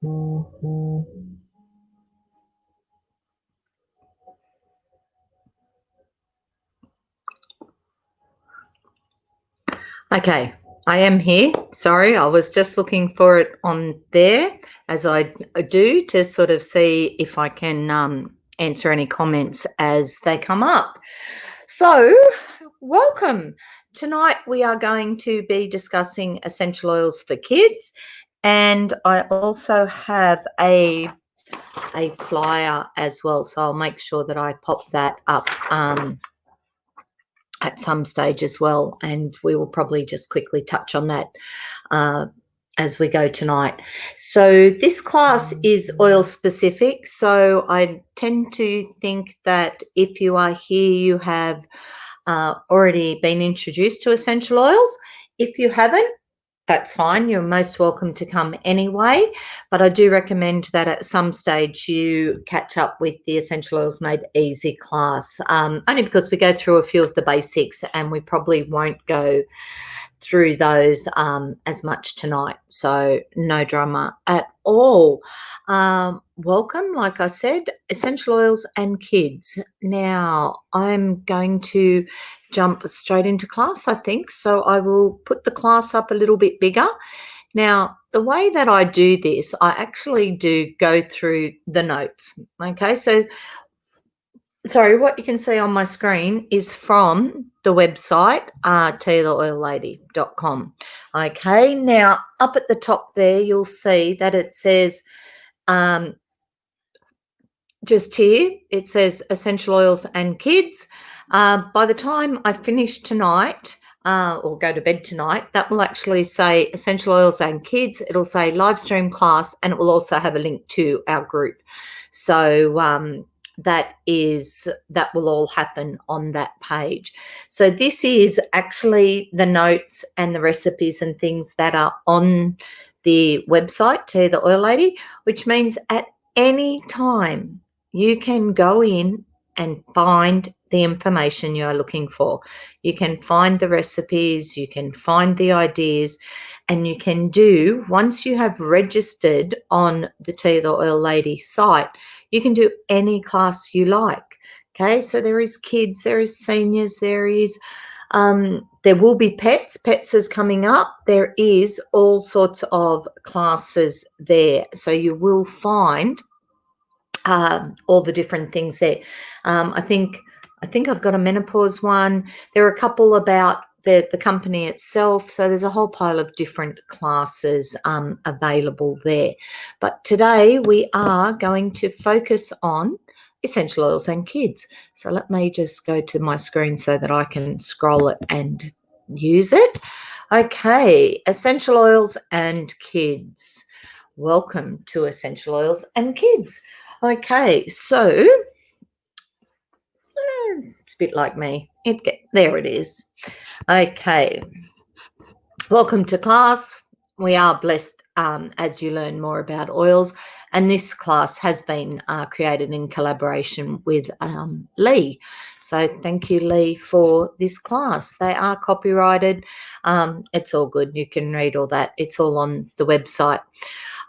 Okay, I am here. Sorry, I was just looking for it on there, as I do, to sort of see if I can answer any comments as they come up. So, welcome. Tonight we are going to be discussing essential oils for kids, and I also have a flyer as well, so I'll make sure that I pop that up at some stage as well, and we will probably just quickly touch on that as we go tonight. So this class is oil specific, so I tend to think that if you are here, you have already been introduced to essential oils. If you haven't, that's fine. You're most welcome to come anyway. But I do recommend that at some stage you catch up with the Essential Oils Made Easy class, only because we go through a few of the basics and we probably won't go through those as much tonight. So no drama at all. Welcome, like I said, essential oils and kids. Now I'm going to jump straight into class, I think. So I will put the class up a little bit bigger. Now, the way that I do this, I actually do go through the notes. Okay, so sorry, what you can see on my screen is from the website, teatheoillady.com. Okay, now up at the top there, you'll see that it says, just here, it says essential oils and kids. By the time I finish tonight, or go to bed tonight, that will actually say essential oils and kids. It'll say live stream class, and it will also have a link to our group. So that will all happen on that page. So this is actually the notes and the recipes and things that are on the website, Tea the Oil Lady, which means at any time you can go in and find the information you are looking for. You can find the recipes, you can find the ideas, and you can do, once you have registered on the Tea the Oil Lady site, you can do any class you like. Okay, so there is kids, there is seniors, there will be pets. Pets is coming up. There is all sorts of classes there. So you will find all the different things there. I think I've got a menopause one. There are a couple about the company itself. So there's a whole pile of different classes available there. But today we are going to focus on essential oils and kids. So let me just go to my screen so that I can scroll it and use it. Okay, essential oils and kids. Welcome to Essential Oils and Kids. Okay, so it's a bit like me. There it is. Okay, welcome to class. We are blessed as you learn more about oils, and this class has been created in collaboration with Lee. So thank you, Lee, for this class. They are copyrighted. It's all good. You can read all that. It's all on the website.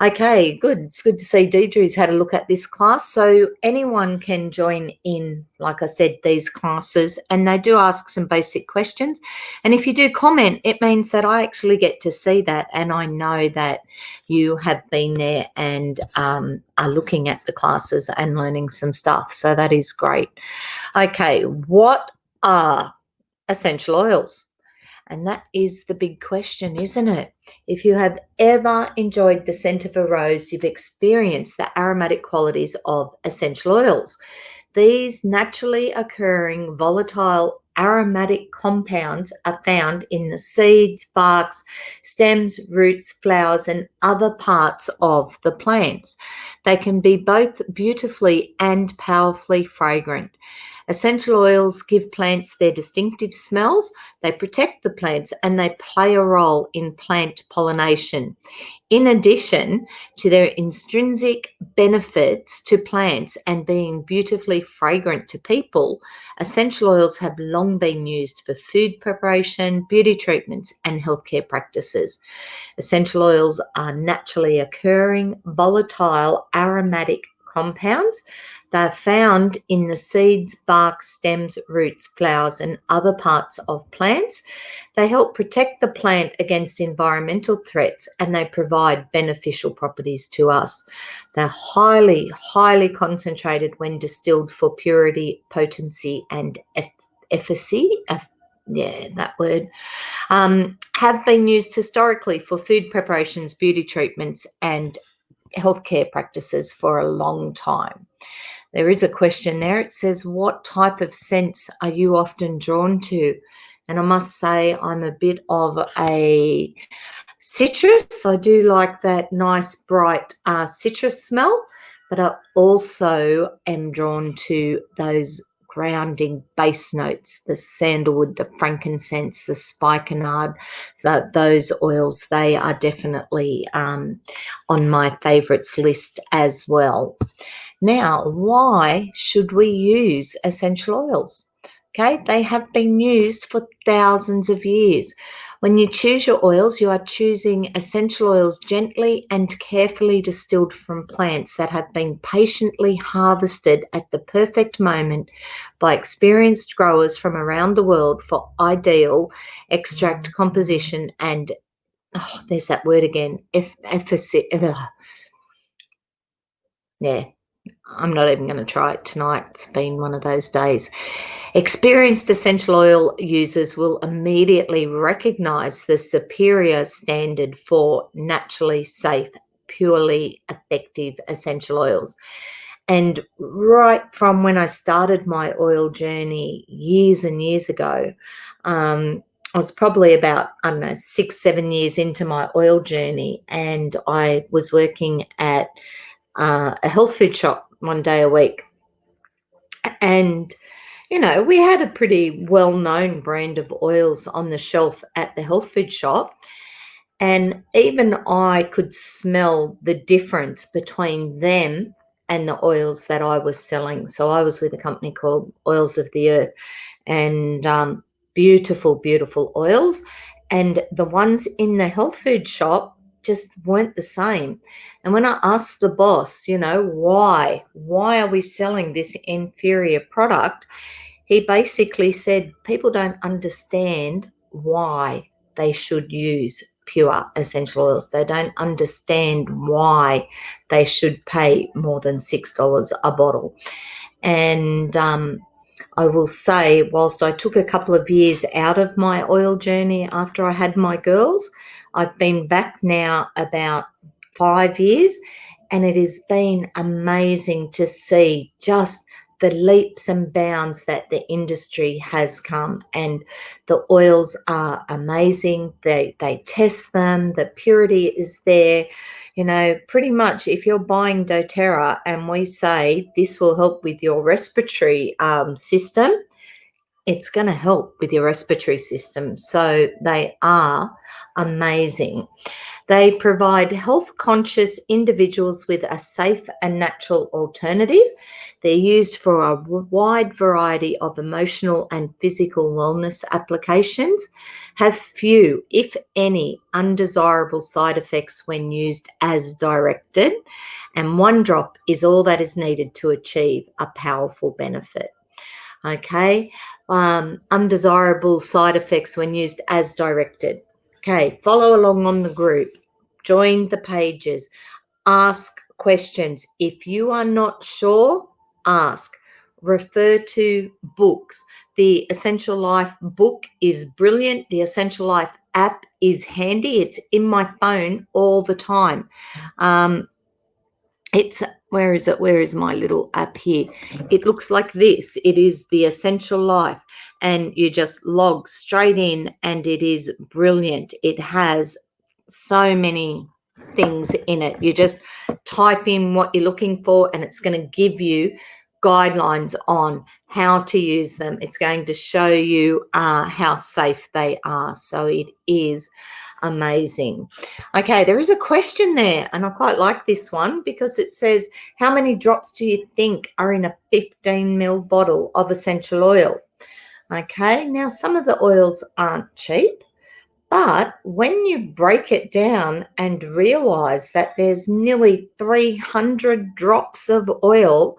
Okay, good. It's good to see Deidre's had a look at this class. So anyone can join in, like I said, these classes, and they do ask some basic questions. And if you do comment, it means that I actually get to see that, and I know that you have been there and are looking at the classes and learning some stuff. So that is great. Okay, what are essential oils? And that is the big question, isn't it? If you have ever enjoyed the scent of a rose, you've experienced the aromatic qualities of essential oils. These naturally occurring volatile aromatic compounds are found in the seeds, barks, stems, roots, flowers, and other parts of the plants. They can be both beautifully and powerfully fragrant. Essential oils give plants their distinctive smells, they protect the plants, and they play a role in plant pollination. In addition to their intrinsic benefits to plants and being beautifully fragrant to people, essential oils have long been used for food preparation, beauty treatments, and healthcare practices. Essential oils are naturally occurring, volatile, aromatic compounds. They're found in the seeds, bark, stems, roots, flowers, and other parts of plants. They help protect the plant against environmental threats and they provide beneficial properties to us. They're highly, highly concentrated when distilled for purity, potency, and efficacy. That word. Have been used historically for food preparations, beauty treatments, and healthcare practices for a long time. There is a question there. It says, what type of scents are you often drawn to? And I must say I'm a bit of a citrus. I do like that nice, bright citrus smell, but I also am drawn to those grounding base notes, the sandalwood, the frankincense, the spikenard. So those oils, they are definitely on my favourites list as well. Now, why should we use essential oils? Okay, they have been used for thousands of years. When you choose your oils, you are choosing essential oils gently and carefully distilled from plants that have been patiently harvested at the perfect moment by experienced growers from around the world for ideal extract composition and, there's that word again, yeah, I'm not even going to try it tonight. It's been one of those days. Experienced essential oil users will immediately recognise the superior standard for naturally safe, purely effective essential oils. And right from when I started my oil journey years and years ago, I was probably about, 6-7 years into my oil journey, and I was working at a health food shop one day a week. And, we had a pretty well-known brand of oils on the shelf at the health food shop. And even I could smell the difference between them and the oils that I was selling. So I was with a company called Oils of the Earth, and beautiful, beautiful oils. And the ones in the health food shop just weren't the same. And when I asked the boss, why are we selling this inferior product? He basically said people don't understand why they should use pure essential oils. They don't understand why they should pay more than $6 a bottle. And I will say, whilst I took a couple of years out of my oil journey after I had my girls, I've been back now about 5 years, and it has been amazing to see just the leaps and bounds that the industry has come, and the oils are amazing. They test them, the purity is there. Pretty much if you're buying doTERRA and we say this will help with your respiratory system, it's going to help with your respiratory system. So they are amazing. They provide health-conscious individuals with a safe and natural alternative. They're used for a wide variety of emotional and physical wellness applications, have few, if any, undesirable side effects when used as directed, and one drop is all that is needed to achieve a powerful benefit. Okay, undesirable side effects when used as directed. Okay, follow along on the group, join the pages, ask questions. If you are not sure, ask. Refer to books. The Essential Life book is brilliant. The Essential Life app is handy. It's in my phone all the time. Where is it? Where is my little app here? It looks like this. It is the Essential Life, and you just log straight in, and it is brilliant. It has so many things in it. You just type in what you're looking for, and it's going to give you guidelines on how to use them. It's going to show you how safe they are. So it is amazing. Okay, there is a question there, and I quite like this one because it says, how many drops do you think are in a 15 ml bottle of essential oil? Okay, now some of the oils aren't cheap, but when you break it down and realize that there's nearly 300 drops of oil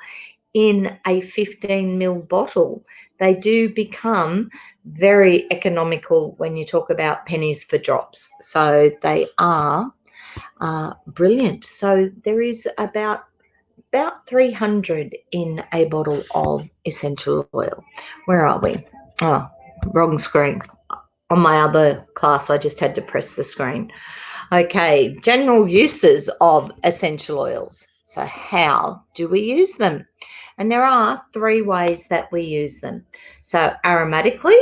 in a 15 ml bottle, they do become very economical when you talk about pennies for drops. So they are brilliant. So there is about 300 in a bottle of essential oil. Where are we? Oh, wrong screen. On my other class, I just had to press the screen. Okay, general uses of essential oils. So how do we use them? And there are 3 ways that we use them. So aromatically,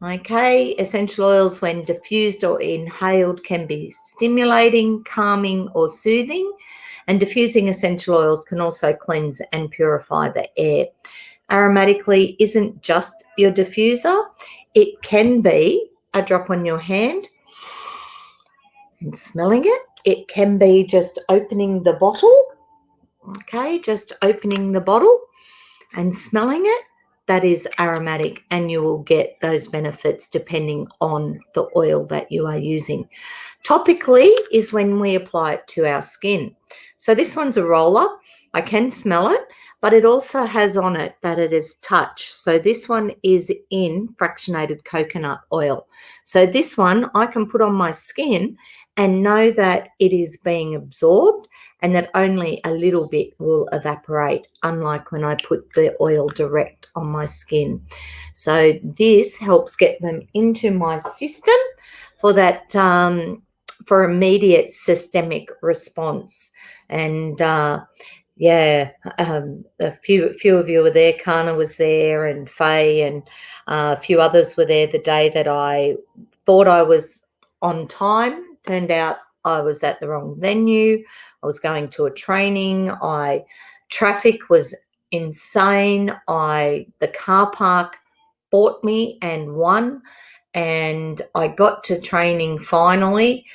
okay, essential oils when diffused or inhaled can be stimulating, calming or soothing. And diffusing essential oils can also cleanse and purify the air. Aromatically isn't just your diffuser. It can be a drop on your hand and smelling it. It can be just opening the bottle, okay, just opening the bottle and smelling it. That is aromatic, and you will get those benefits depending on the oil that you are using. Topically is when we apply it to our skin. So this one's a roller. I can smell it, but it also has on it that it is touch. So this one is in fractionated coconut oil. So this one I can put on my skin and know that it is being absorbed and that only a little bit will evaporate, unlike when I put the oil direct on my skin. So this helps get them into my system for that for immediate systemic response. And a few of you were there. Kana was there, and Faye, and a few others were there the day that I thought I was on time. Turned out I was at the wrong venue. I was going to a training. Traffic was insane. The car park fought me and won, and I got to training finally.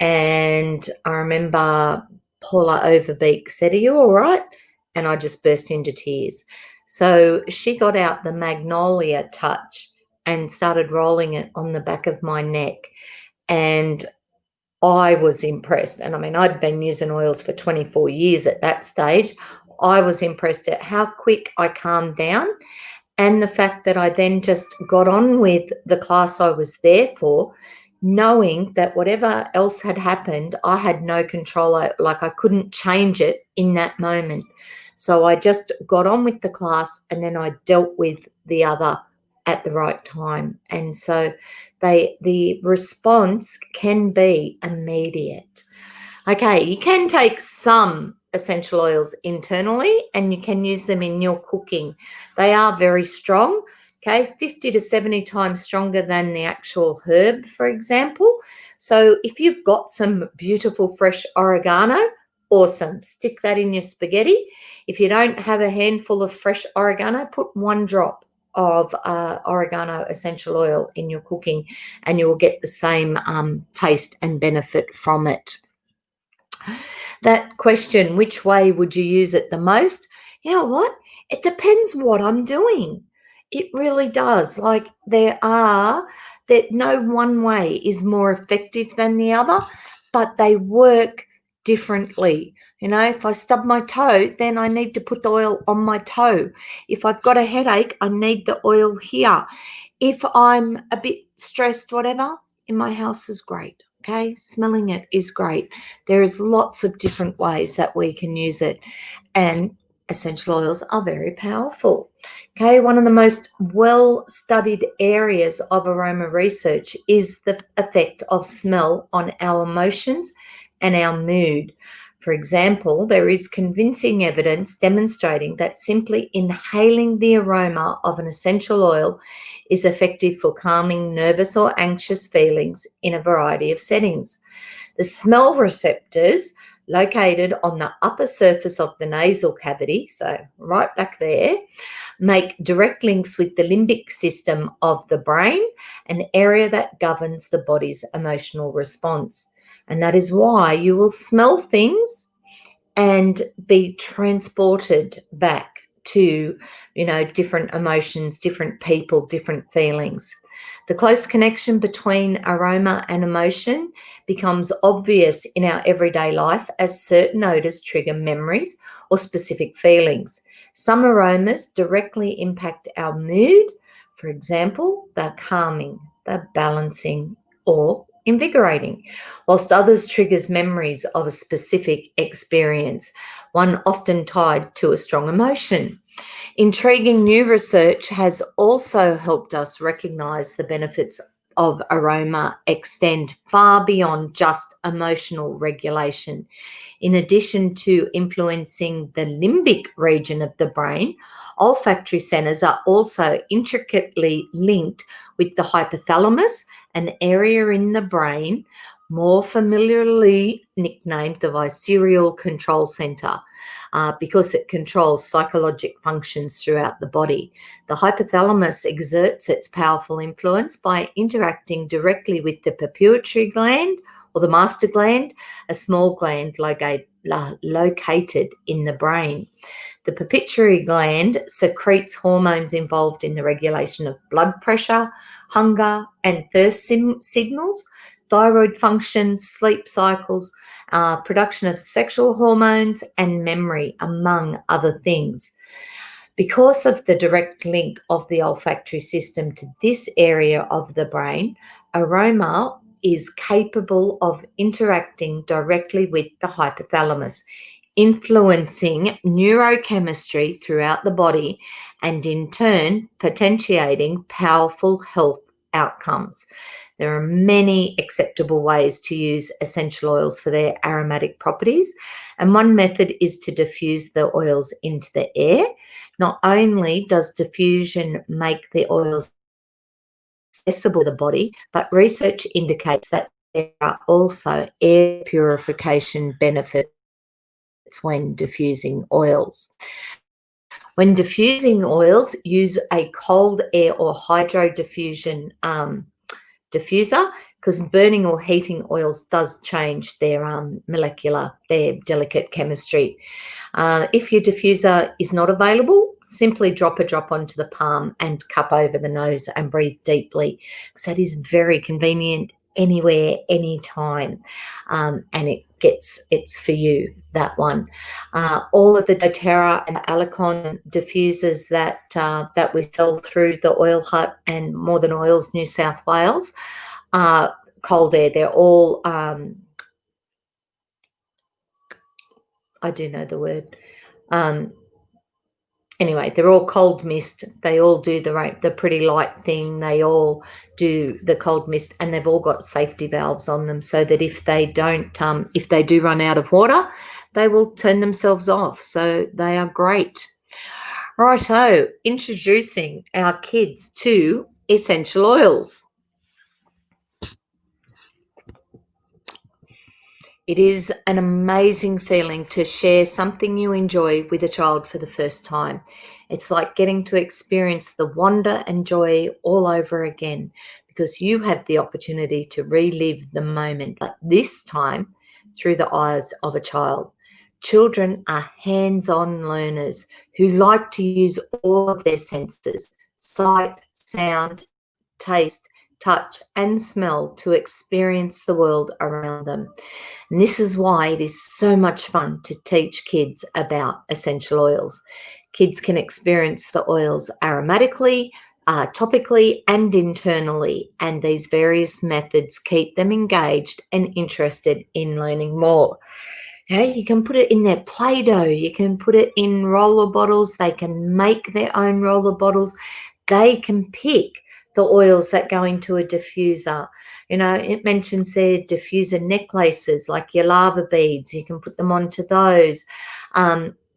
And I remember Paula Overbeek said, "Are you all right?" And I just burst into tears. So she got out the Magnolia Touch and started rolling it on the back of my neck. And I was impressed. And I mean, I'd been using oils for 24 years at that stage. I was impressed at how quick I calmed down, and the fact that I then just got on with the class I was there for, knowing that whatever else had happened, I had no control. Like I couldn't change it in that moment. So I just got on with the class, and then I dealt with the other at the right time. And so the response can be immediate. Okay, you can take some essential oils internally and you can use them in your cooking. They are very strong, okay, 50 to 70 times stronger than the actual herb, for example. So if you've got some beautiful fresh oregano, awesome, stick that in your spaghetti. If you don't have a handful of fresh oregano, put 1 drop of oregano essential oil in your cooking and you will get the same taste and benefit from it. That question, which way would you use it the most? You know what? It depends what I'm doing. It really does. Like that no one way is more effective than the other, but they work differently. You know, if I stub my toe, then I need to put the oil on my toe. If I've got a headache, I need the oil here. If I'm a bit stressed, whatever, in my house is great. Okay, smelling it is great. There is lots of different ways that we can use it, and essential oils are very powerful. Okay, one of the most well-studied areas of aroma research is the effect of smell on our emotions and our mood. For example, there is convincing evidence demonstrating that simply inhaling the aroma of an essential oil is effective for calming nervous or anxious feelings in a variety of settings. The smell receptors located on the upper surface of the nasal cavity, so right back there, make direct links with the limbic system of the brain, an area that governs the body's emotional response. And that is why you will smell things and be transported back to, different emotions, different people, different feelings. The close connection between aroma and emotion becomes obvious in our everyday life as certain odors trigger memories or specific feelings. Some aromas directly impact our mood. For example, they're calming, they're balancing, or invigorating, whilst others triggers memories of a specific experience, one often tied to a strong emotion. Intriguing new research has also helped us recognise the benefits of aroma extend far beyond just emotional regulation. In addition to influencing the limbic region of the brain, olfactory centres are also intricately linked with the hypothalamus, an area in the brain more familiarly nicknamed the visceral control centre. Because it controls psychologic functions throughout the body. The hypothalamus exerts its powerful influence by interacting directly with the pituitary gland or the master gland, a small gland located in the brain. The pituitary gland secretes hormones involved in the regulation of blood pressure, hunger, and thirst signals, thyroid function, sleep cycles, production of sexual hormones, and memory, among other things. Because of the direct link of the olfactory system to this area of the brain, aroma is capable of interacting directly with the hypothalamus, influencing neurochemistry throughout the body and in turn potentiating powerful health outcomes. There are many acceptable ways to use essential oils for their aromatic properties, and one method is to diffuse the oils into the air. Not only does diffusion make the oils accessible to the body, but research indicates that there are also air purification benefits when diffusing oils. When diffusing oils, use a cold air or hydro diffusion diffuser, because burning or heating oils does change their their delicate chemistry. If your diffuser is not available, simply drop a drop onto the palm and cup over the nose and breathe deeply. So that is very convenient anywhere, anytime, and it's for you, that one. All of the doTERRA and Alicon diffusers that we sell through the Oil Hut and More Than Oils New South Wales are cold air. They're all I do know the word. Anyway, they're all cold mist. They all do the pretty light thing. They all do the cold mist, and they've all got safety valves on them so that if they do run out of water, they will turn themselves off. So they are great. Righto, introducing our kids to essential oils. It is an amazing feeling to share something you enjoy with a child for the first time. It's like getting to experience the wonder and joy all over again, because you have the opportunity to relive the moment, but this time through the eyes of a child. Children are hands-on learners who like to use all of their senses: sight, sound, taste, touch, and smell to experience the world around them. And this is why it is so much fun to teach kids about essential oils. Kids can experience the oils aromatically, topically, and internally, and these various methods keep them engaged and interested in learning more. You can put it in their Play-Doh, you can put it in roller bottles, they can make their own roller bottles, they can pick the oils that go into a diffuser. It mentions their diffuser necklaces, like your lava beads. You can put them onto those.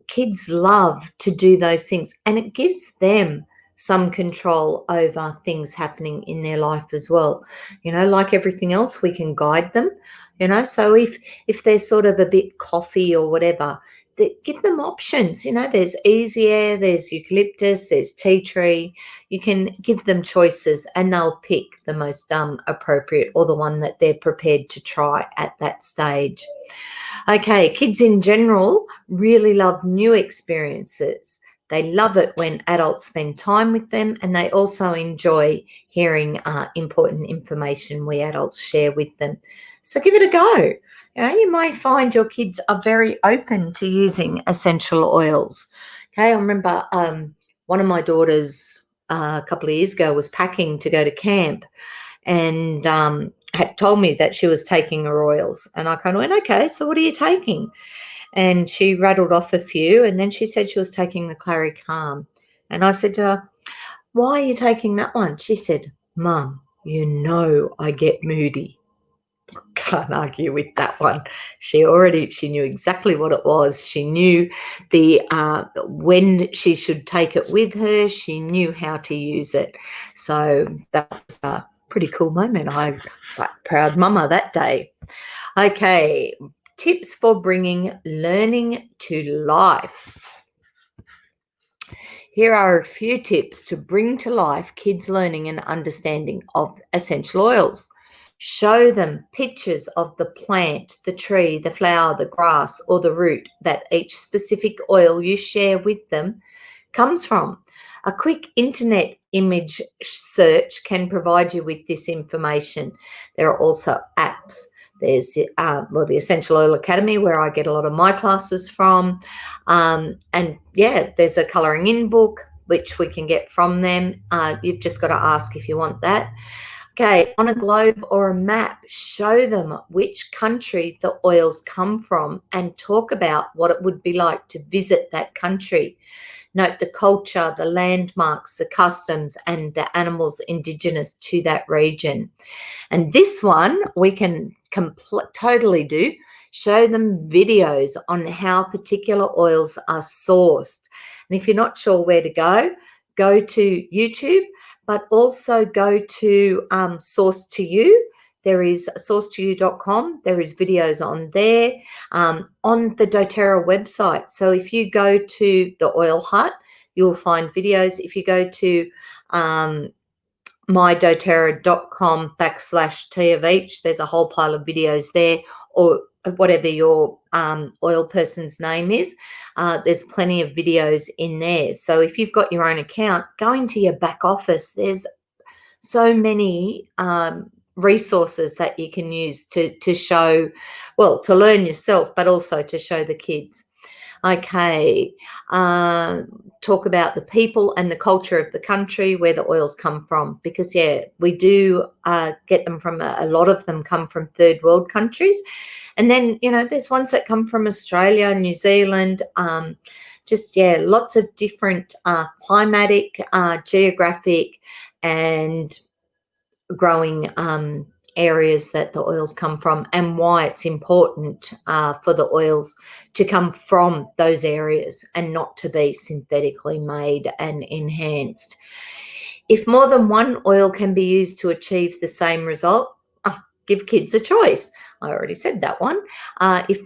Kids love to do those things, and it gives them some control over things happening in their life as well. Like everything else, we can guide them. So if they're sort of a bit coffee or whatever, give them options. There's easy air, there's eucalyptus, there's tea tree. You can give them choices and they'll pick the most appropriate or the one that they're prepared to try at that stage. Okay, kids in general really love new experiences. They love it when adults spend time with them, and they also enjoy hearing important information we adults share with them. So give it a go. You might find your kids are very open to using essential oils. Okay, I remember one of my daughters a couple of years ago was packing to go to camp, and had told me that she was taking her oils. And I kind of went, okay, so what are you taking? And she rattled off a few, and then she said she was taking the Clary Calm. And I said to her, why are you taking that one? She said, Mum, I get moody. Can't argue with that one. She knew exactly what it was. She knew the when she should take it with her. She knew how to use it. So that was a pretty cool moment. I was like proud mama that day. Okay, tips for bringing learning to life. Here are a few tips to bring to life kids' learning and understanding of essential oils. Show them pictures of the plant, the tree, the flower, the grass, or the root that each specific oil you share with them comes from. A quick internet image search can provide you with this information. There are also apps. There's the Essential Oil Academy, where I get a lot of my classes from. There's a colouring in book, which we can get from them. You've just got to ask if you want that. Okay, on a globe or a map, show them which country the oils come from and talk about what it would be like to visit that country. Note the culture, the landmarks, the customs, and the animals indigenous to that region. And this one we can totally do. Show them videos on how particular oils are sourced. And if you're not sure where to go to YouTube, but also go to Source to You. There is source2you.com. There is videos on there, on the doTERRA website. So if you go to the Oil Hut, you'll find videos. If you go to mydoterra.com/tea of each, there's a whole pile of videos there, or whatever your oil person's name is. There's plenty of videos in there. So if you've got your own account, go into your back office. There's so many resources that you can use to show, to learn yourself, but also to show the kids. Okay, talk about the people and the culture of the country where the oils come from, because we do get them from, a lot of them come from third world countries. And then, there's ones that come from Australia, New Zealand, lots of different climatic, geographic, and growing areas that the oils come from, and why it's important for the oils to come from those areas and not to be synthetically made and enhanced. If more than one oil can be used to achieve the same result, give kids a choice. I already said that one. If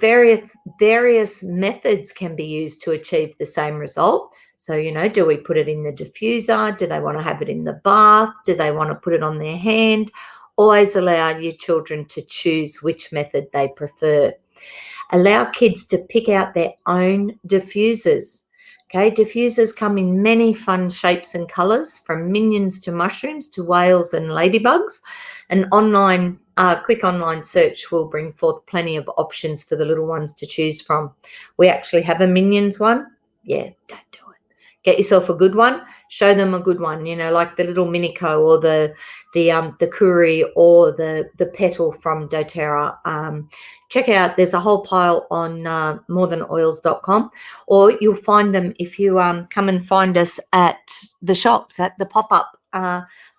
various methods can be used to achieve the same result, so, do we put it in the diffuser? Do they want to have it in the bath? Do they want to put it on their hand? Always allow your children to choose which method they prefer. Allow kids to pick out their own diffusers. Okay, diffusers come in many fun shapes and colours, from minions to mushrooms to whales and ladybugs. An quick online search will bring forth plenty of options for the little ones to choose from. We actually have a minions one. Yeah, don't do it. Get yourself a good one. Show them a good one. Like the little Minico or the Kuri or the Petal from doTERRA. Check out. There's a whole pile on morethanoils.com, or you'll find them if you come and find us at the shops, at the pop-up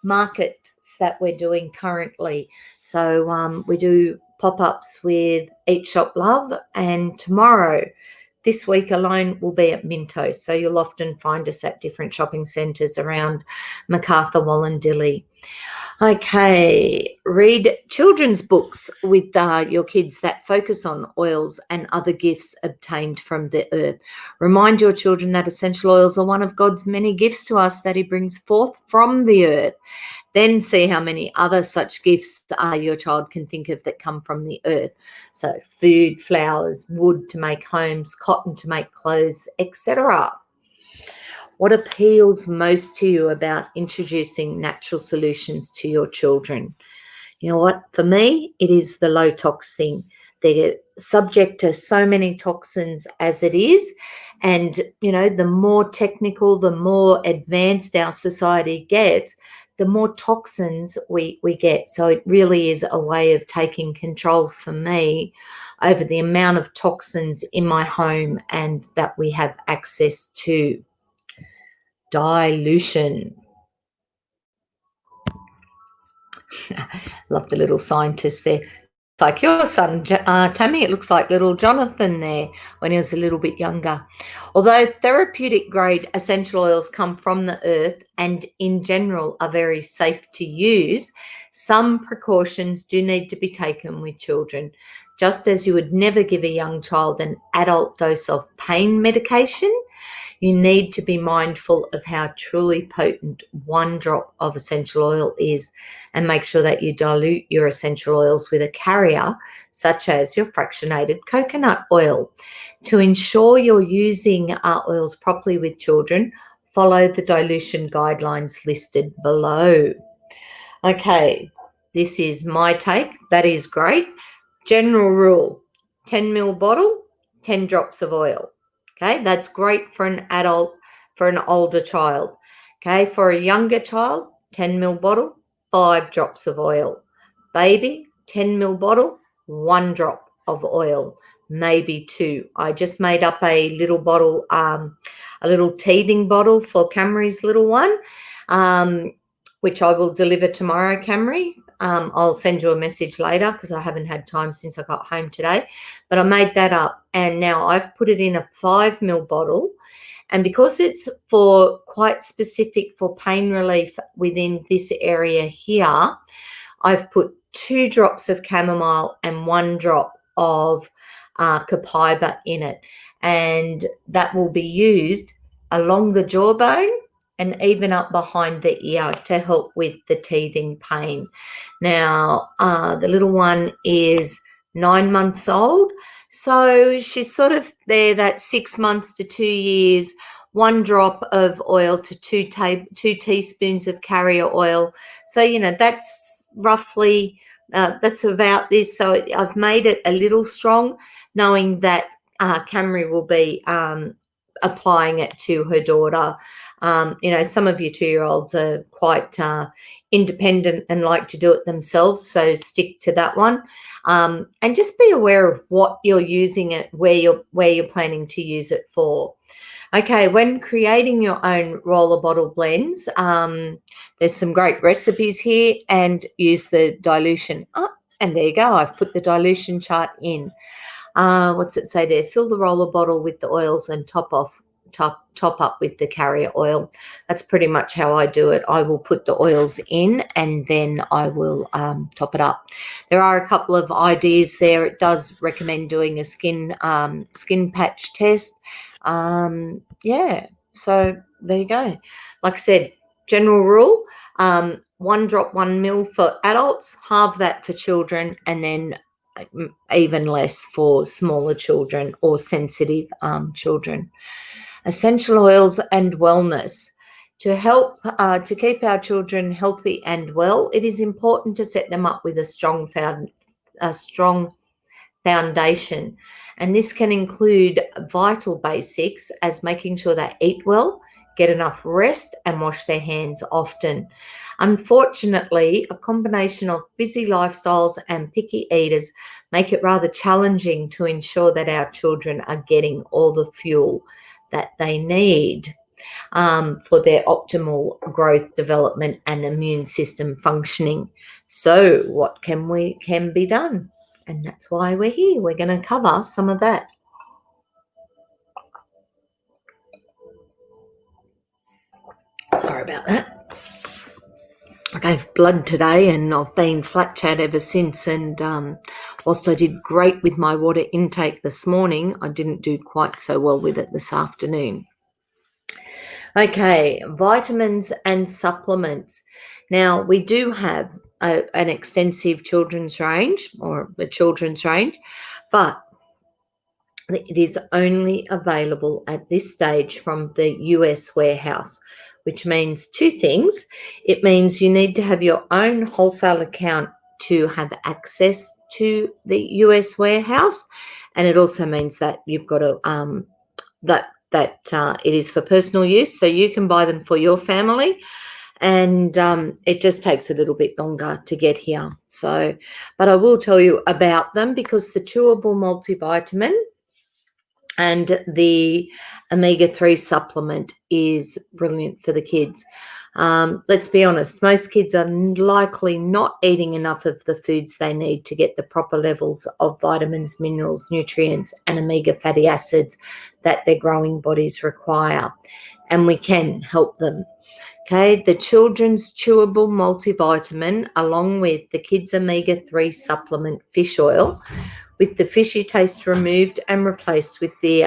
markets that we're doing currently. So we do pop-ups with Eat Shop Love, and tomorrow, this week alone, will be at Minto. So you'll often find us at different shopping centres around Macarthur, Wallandilly. Okay, read children's books with your kids that focus on oils and other gifts obtained from the earth. Remind your children that essential oils are one of God's many gifts to us that He brings forth from the earth. Then see how many other such gifts your child can think of that come from the earth. So, food, flowers, wood to make homes, cotton to make clothes, etc. What appeals most to you about introducing natural solutions to your children? You know what? For me, it is the low tox thing. They're subject to so many toxins as it is. And, the more technical, the more advanced our society gets, the more toxins we get. So it really is a way of taking control for me over the amount of toxins in my home and that we have access to. Dilution. Love the little scientist there. It's like your son, Tammy, it looks like little Jonathan there when he was a little bit younger. Although therapeutic grade essential oils come from the earth and in general are very safe to use, some precautions do need to be taken with children. Just as you would never give a young child an adult dose of pain medication, you need to be mindful of how truly potent one drop of essential oil is and make sure that you dilute your essential oils with a carrier, such as your fractionated coconut oil. To ensure you're using oils properly with children, follow the dilution guidelines listed below. Okay, this is my take. That is great. General rule, 10 ml bottle, 10 drops of oil. Okay, that's great for an adult, for an older child. Okay, for a younger child, 10 ml bottle, 5 drops of oil. Baby, 10 ml bottle, 1 drop of oil, maybe 2. I just made up a little bottle, a little teething bottle for Camry's little one, which I will deliver tomorrow, Camry. I'll send you a message later because I haven't had time since I got home today. But I made that up and now I've put it in a 5 ml bottle. And because it's for quite specific for pain relief within this area here, I've put 2 drops of chamomile and 1 drop of copaiba in it. And that will be used along the jawbone and even up behind the ear to help with the teething pain. Now, the little one is 9 months old, so she's sort of there that 6 months to 2 years, 1 drop of oil to 2 teaspoons of carrier oil. So, that's roughly, that's about this. So I've made it a little strong, knowing that Camry will be applying it to her daughter. Some of your 2-year-olds are quite independent and like to do it themselves, so stick to that one. And just be aware of what you're using it, where you're planning to use it for. Okay, when creating your own roller bottle blends, there's some great recipes here, and use the dilution. Oh, and there you go. I've put the dilution chart in. What's it say there? Fill the roller bottle with the oils and top up with the carrier oil. That's pretty much how I do it. I will put the oils in and then I will top it up. There are a couple of ideas there. It does recommend doing a skin patch test. Yeah, so there you go. Like I said, general rule, 1 drop, 1 ml for adults, half that for children, and then even less for smaller children or sensitive children. Essential oils and wellness. To help to keep our children healthy and well, it is important to set them up with a strong foundation. And this can include vital basics as making sure they eat well, get enough rest, and wash their hands often. Unfortunately, a combination of busy lifestyles and picky eaters make it rather challenging to ensure that our children are getting all the fuel that they need for their optimal growth, development, and immune system functioning. So what can be done? And that's why we're here. We're going to cover some of that. Sorry about that. gave blood today and I've been flat chat ever since. And whilst I did great with my water intake this morning, I didn't do quite so well with it this afternoon. Okay, vitamins and supplements. Now, we do have an extensive children's range or a children's range, but it is only available at this stage from the US warehouse, which means two things. It means you need to have your own wholesale account to have access to the US warehouse, and it also means that you've got to it is for personal use, so you can buy them for your family, and it just takes a little bit longer to get here. So, but I will tell you about them because the chewable multivitamin and the omega-3 supplement is brilliant for the kids. Let's be honest, most kids are likely not eating enough of the foods they need to get the proper levels of vitamins, minerals, nutrients, and omega fatty acids that their growing bodies require. And we can help them. Okay, the children's chewable multivitamin, along with the kids' omega-3 supplement fish oil, with the fishy taste removed and replaced with the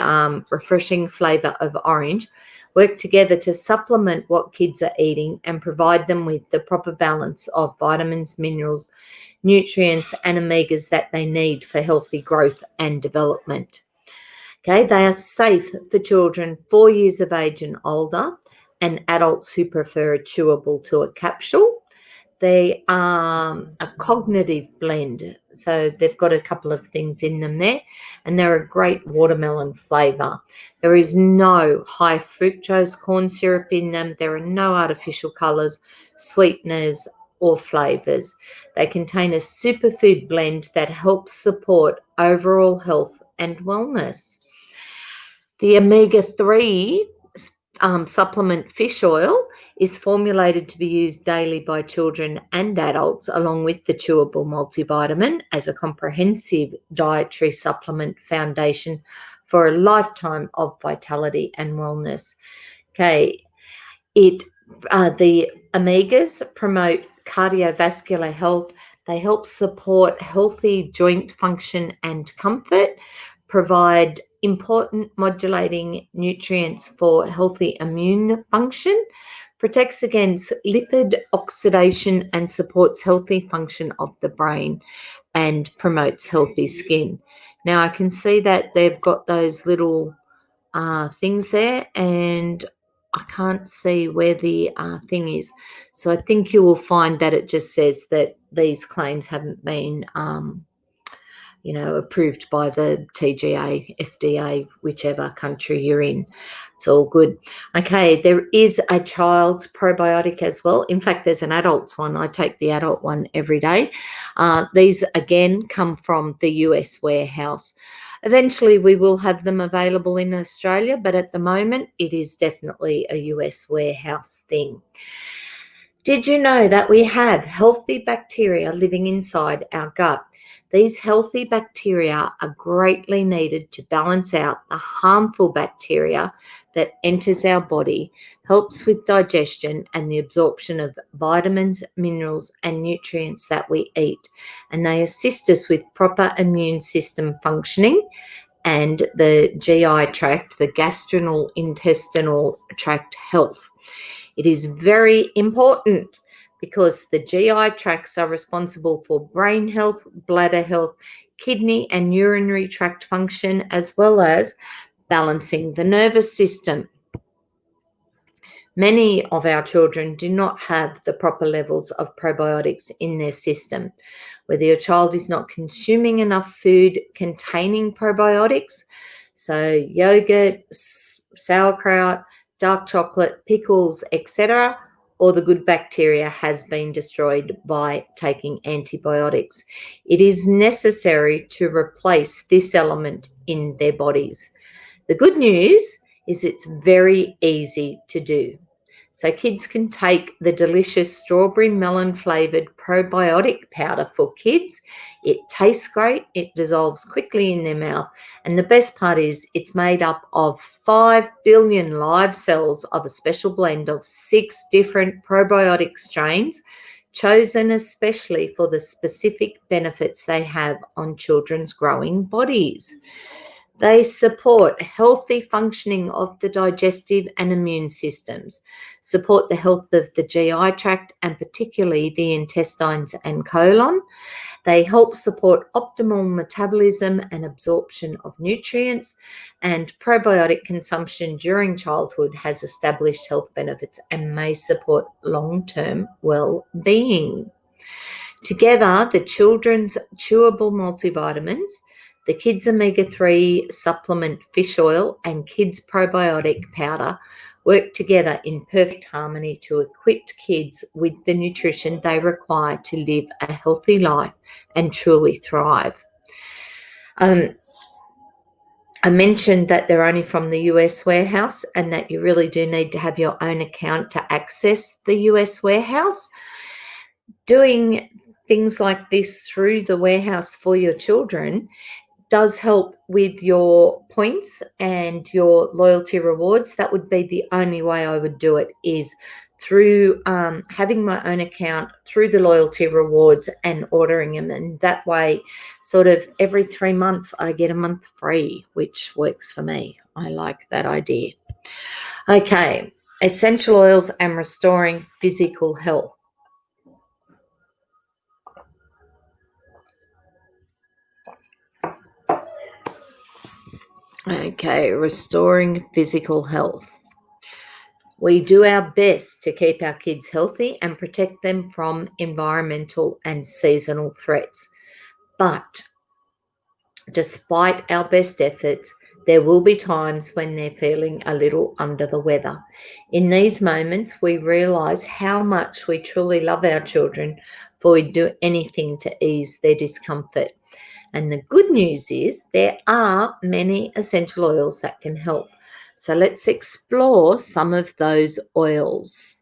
refreshing flavour of orange, work together to supplement what kids are eating and provide them with the proper balance of vitamins, minerals, nutrients, and omegas that they need for healthy growth and development. Okay, they are safe for children 4 years of age and older and adults who prefer a chewable to a capsule. They are a cognitive blend, so they've got a couple of things in them there, and they're a great watermelon flavour. There is no high fructose corn syrup in them. There are no artificial colours, sweeteners, or flavours. They contain a superfood blend that helps support overall health and wellness. The omega-3 supplement fish oil is formulated to be used daily by children and adults, along with the chewable multivitamin, as a comprehensive dietary supplement foundation for a lifetime of vitality and wellness. Okay, the omegas promote cardiovascular health. They help support healthy joint function and comfort, provide important modulating nutrients for healthy immune function, protects against lipid oxidation and supports healthy function of the brain, and promotes healthy skin. Now I can see that they've got those little things there, and I can't see where the thing is. So I think you will find that it just says that these claims haven't been approved by the TGA, FDA, whichever country you're in. It's all good. Okay, there is a child's probiotic as well. In fact, there's an adult's one. I take the adult one every day. These, again, come from the US warehouse. Eventually, we will have them available in Australia, but at the moment, it is definitely a US warehouse thing. Did you know that we have healthy bacteria living inside our gut? These healthy bacteria are greatly needed to balance out the harmful bacteria that enters our body, helps with digestion and the absorption of vitamins, minerals, and nutrients that we eat. And they assist us with proper immune system functioning and the GI tract, the gastrointestinal tract health. It is very important because the GI tracts are responsible for brain health, bladder health, kidney and urinary tract function, as well as balancing the nervous system. Many of our children do not have the proper levels of probiotics in their system. Whether your child is not consuming enough food containing probiotics, so yogurt, sauerkraut, dark chocolate, pickles, etc., or the good bacteria has been destroyed by taking antibiotics. It is necessary to replace this element in their bodies. The good news is it's very easy to do. So kids can take the delicious strawberry melon flavoured probiotic powder for kids. It tastes great, it dissolves quickly in their mouth, and the best part is it's made up of 5 billion live cells of a special blend of 6 different probiotic strains chosen especially for the specific benefits they have on children's growing bodies. They support healthy functioning of the digestive and immune systems, support the health of the GI tract and particularly the intestines and colon. They help support optimal metabolism and absorption of nutrients, and probiotic consumption during childhood has established health benefits and may support long-term well-being. Together, the children's chewable multivitamins, the kids omega-3 supplement fish oil, and kids probiotic powder work together in perfect harmony to equip kids with the nutrition they require to live a healthy life and truly thrive. I mentioned that they're only from the US warehouse and that you really do need to have your own account to access the US warehouse. Doing things like this through the warehouse for your children does help with your points and your loyalty rewards. That would be the only way I would do it, is through having my own account, through the loyalty rewards and ordering them. And that way, sort of every 3 months, I get a month free, which works for me. I like that idea. Okay, essential oils and restoring physical health. Okay, restoring physical health. We do our best to keep our kids healthy and protect them from environmental and seasonal threats. But despite our best efforts, there will be times when they're feeling a little under the weather. In these moments, we realise how much we truly love our children, for we do anything to ease their discomfort. And the good news is there are many essential oils that can help. So let's explore some of those oils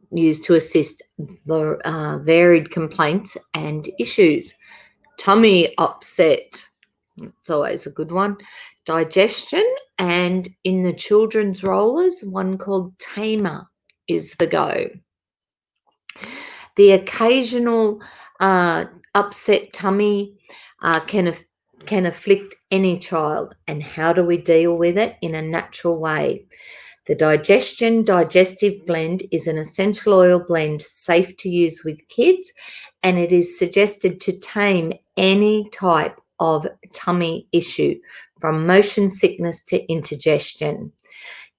used to assist the varied complaints and issues. Tummy upset, it's always a good one. Digestion, and in the children's rollers, one called Tamer is the go. The occasional upset tummy can afflict any child, and how do we deal with it in a natural way? The Digestive Blend is an essential oil blend safe to use with kids, and it is suggested to tame any type of tummy issue, from motion sickness to indigestion.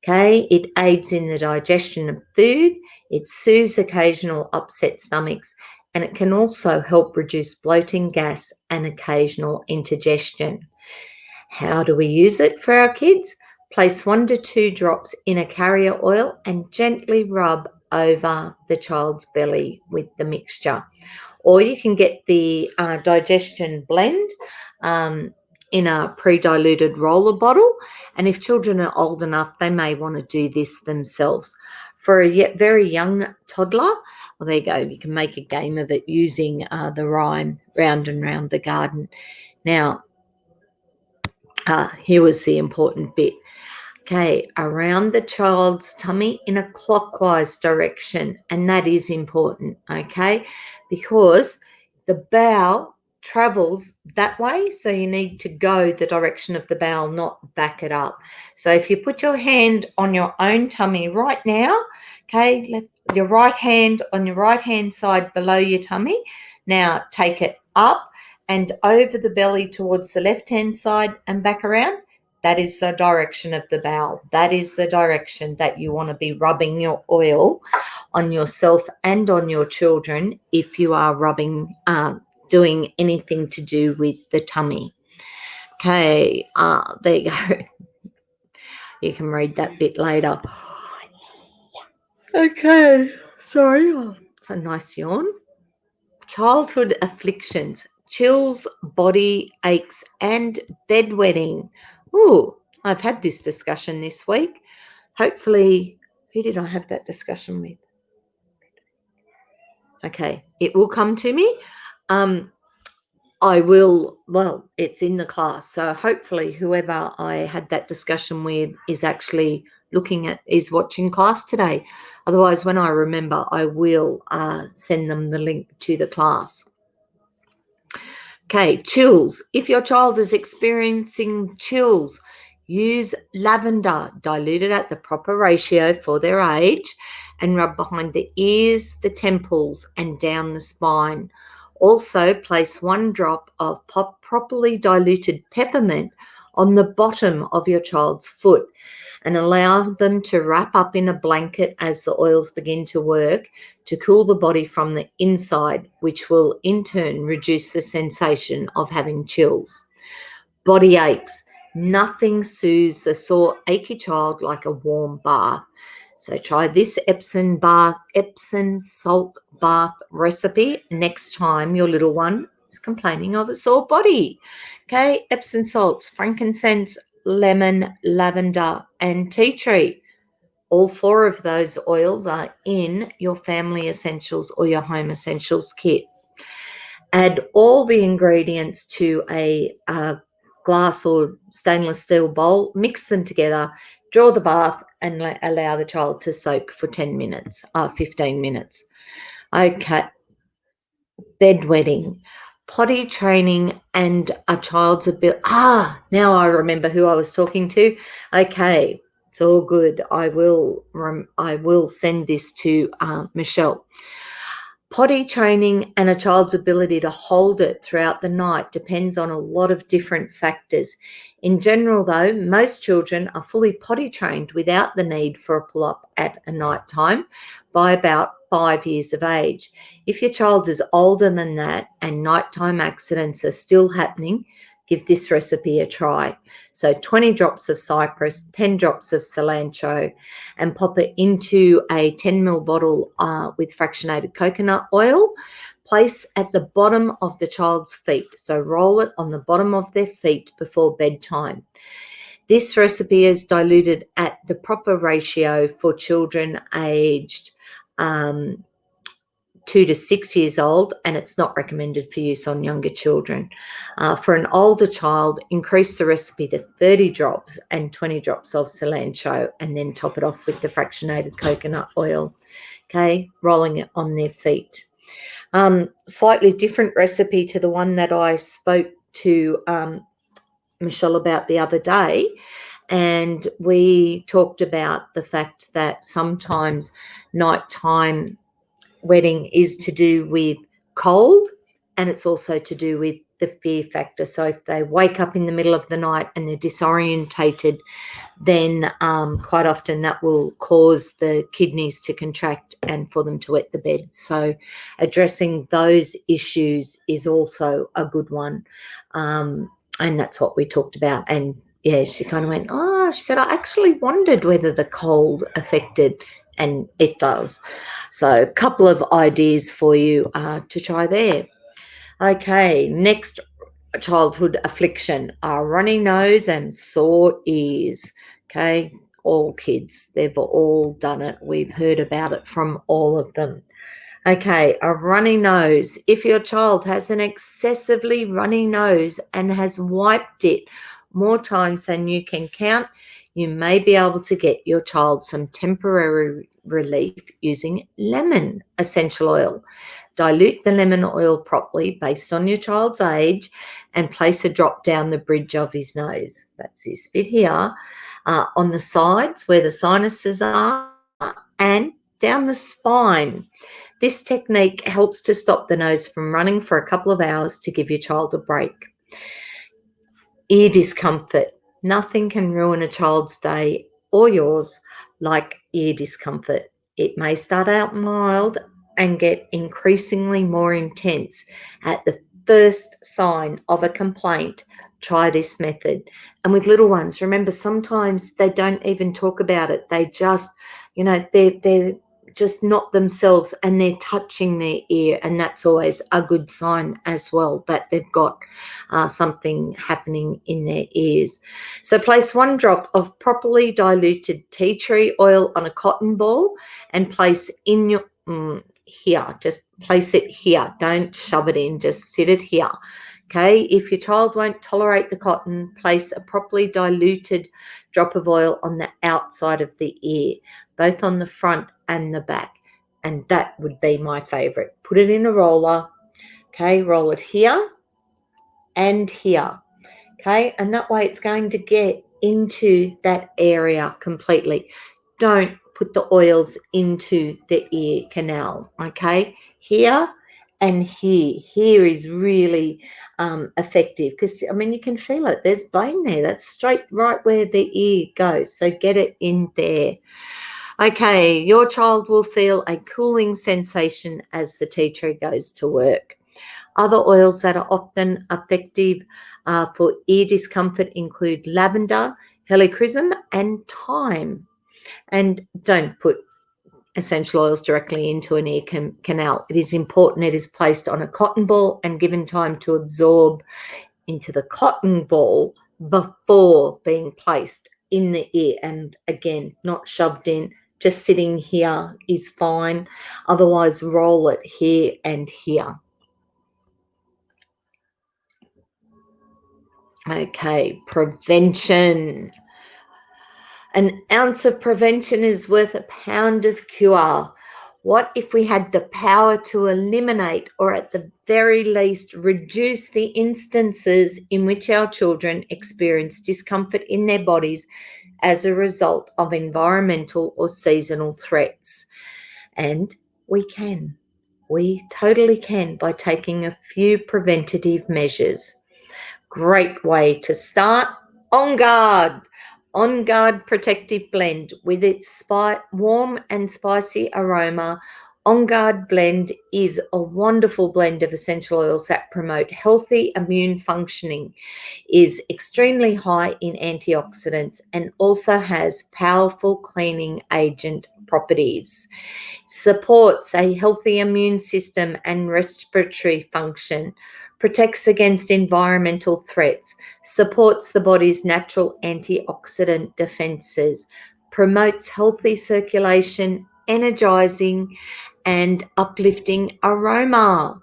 Okay, it aids in the digestion of food, it soothes occasional upset stomachs, and it can also help reduce bloating, gas, and occasional indigestion. How do we use it for our kids? Place 1 to 2 drops in a carrier oil and gently rub over the child's belly with the mixture. Or you can get the digestion blend in a pre-diluted roller bottle. And if children are old enough, they may want to do this themselves. For a very young toddler, well, there you go, you can make a game of it using the rhyme, round and round the garden. Now, here was the important bit. Okay, around the child's tummy in a clockwise direction, and that is important, okay, because the bowel travels that way, so you need to go the direction of the bowel, not back it up. So if you put your hand on your own tummy right now, okay, your right hand on your right hand side below your tummy, now take it up and over the belly towards the left hand side and back around. That is the direction of the bowel. That is the direction that you want to be rubbing your oil on yourself and on your children if you are rubbing, doing anything to do with the tummy. Okay, there you go. You can read that bit later. Okay, sorry. Oh, it's a nice yawn. Childhood afflictions, chills, body aches, and bedwetting. Ooh, I've had this discussion this week. Hopefully, who did I have that discussion with? Okay, it will come to me. I will, well, it's in the class. So hopefully whoever I had that discussion with is actually is watching class today. Otherwise, when I remember, I will send them the link to the class. Okay, chills. If your child is experiencing chills, use lavender diluted at the proper ratio for their age and rub behind the ears, the temples, and down the spine. Also, place 1 drop of properly diluted peppermint on the bottom of your child's foot and allow them to wrap up in a blanket as the oils begin to work to cool the body from the inside, which will in turn reduce the sensation of having chills. Body aches. Nothing soothes a sore, achy child like a warm bath. So try this Epsom salt bath recipe next time your little one is complaining of a sore body. Okay, Epsom salts, frankincense, lemon, lavender, and tea tree. All 4 of those oils are in your family essentials or your home essentials kit. Add all the ingredients to a glass or stainless steel bowl, mix them together, draw the bath, and allow the child to soak for 10 minutes, 15 minutes. Okay, bedwetting, potty training, and a child's ability. Now I remember who I was talking to. Okay, it's all good. I will send this to Michelle. Potty training and a child's ability to hold it throughout the night depends on a lot of different factors. In general, though, most children are fully potty trained without the need for a pull-up at a night time by about 5 years of age. If your child is older than that and nighttime accidents are still happening, give this recipe a try. So 20 drops of cypress, 10 drops of cilantro, and pop it into a 10 ml bottle with fractionated coconut oil. Place at the bottom of the child's feet. So roll it on the bottom of their feet before bedtime. This recipe is diluted at the proper ratio for children aged 2 to 6 years old, and it's not recommended for use on younger children. For an older child, increase the recipe to 30 drops and 20 drops of cilantro, and then top it off with the fractionated coconut oil. Okay, rolling it on their feet. Slightly different recipe to the one that I spoke to Michelle about the other day. And we talked about the fact that sometimes nighttime wetting is to do with cold, and it's also to do with the fear factor. So if they wake up in the middle of the night and they're disorientated, then quite often that will cause the kidneys to contract and for them to wet the bed. So addressing those issues is also a good one. And that's what we talked about. And yeah, she kind of went, she said, I actually wondered whether the cold affected, and it does. So a couple of ideas for you to try there. Okay, next childhood affliction are runny nose and sore ears. Okay, all kids, they've all done it. We've heard about it from all of them. Okay, a runny nose. If your child has an excessively runny nose and has wiped it more times than you can count, you may be able to get your child some temporary relief using lemon essential oil. Dilute the lemon oil properly based on your child's age and place a drop down the bridge of his nose. That's this bit here, on the sides where the sinuses are, and down the spine. This technique helps to stop the nose from running for a couple of hours to give your child a break. Ear discomfort. Nothing can ruin a child's day or yours like ear discomfort. It may start out mild and get increasingly more intense. At the first sign of a complaint, try this method. And with little ones, remember, sometimes they don't even talk about it. They just, they're just not themselves and they're touching their ear, and that's always a good sign as well that they've got something happening in their ears. So place 1 drop of properly diluted tea tree oil on a cotton ball and place in your here. Just place it here. Don't shove it in. Just sit it here. Okay, if your child won't tolerate the cotton, place a properly diluted drop of oil on the outside of the ear, both on the front and the back. And that would be my favorite. Put it in a roller, okay, roll it here and here, okay, and that way it's going to get into that area completely. Don't put the oils into the ear canal, okay, here and here. Here is really effective because, I mean, you can feel it. There's bone there. That's straight right where the ear goes. So get it in there. Okay, your child will feel a cooling sensation as the tea tree goes to work. Other oils that are often effective for ear discomfort include lavender, helichrysum, and thyme. And don't put essential oils directly into an ear canal. It is important it is placed on a cotton ball and given time to absorb into the cotton ball before being placed in the ear. And again, not shoved in, just sitting here is fine. Otherwise, roll it here and here. Okay, prevention. An ounce of prevention is worth a pound of cure. What if we had the power to eliminate, or at the very least reduce, the instances in which our children experience discomfort in their bodies as a result of environmental or seasonal threats? And we can. We totally can by taking a few preventative measures. Great way to start. On Guard. On Guard Protective Blend. With its warm and spicy aroma, On Guard Blend is a wonderful blend of essential oils that promote healthy immune functioning, is extremely high in antioxidants, and also has powerful cleaning agent properties. Supports a healthy immune system and respiratory function, protects against environmental threats, supports the body's natural antioxidant defenses, promotes healthy circulation, energizing and uplifting aroma.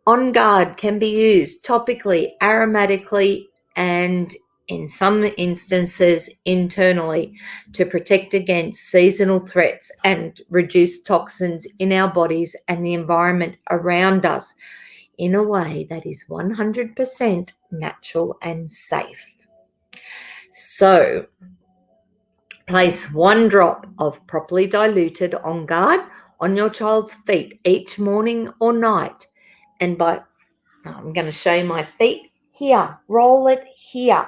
On Guard can be used topically, aromatically, and in some instances internally to protect against seasonal threats and reduce toxins in our bodies and the environment around us in a way that is 100% natural and safe. So, place 1 drop of properly diluted On Guard on your child's feet each morning or night. And I'm going to show you my feet here. Roll it here.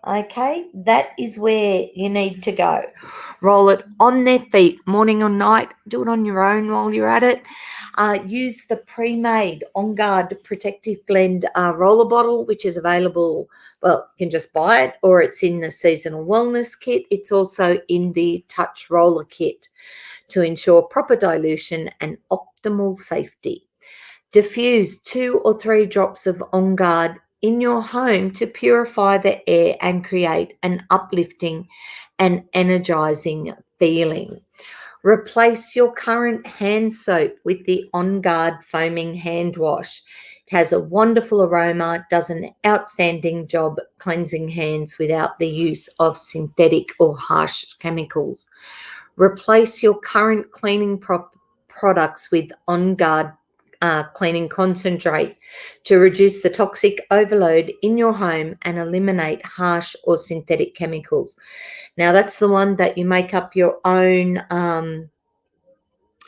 Okay, that is where you need to go. Roll it on their feet, morning or night. Do it on your own while you're at it. Use the pre-made On Guard Protective Blend roller bottle, which is available. Well, you can just buy it, or it's in the Seasonal Wellness Kit. It's also in the Touch Roller Kit to ensure proper dilution and optimal safety. Diffuse 2 or 3 drops of On Guard in your home to purify the air and create an uplifting and energizing feeling. Replace your current hand soap with the On Guard foaming hand wash. It has a wonderful aroma, does an outstanding job cleansing hands without the use of synthetic or harsh chemicals. Replace your current cleaning products with On Guard cleaning concentrate to reduce the toxic overload in your home and eliminate harsh or synthetic chemicals. Now, that's the one that you make up your own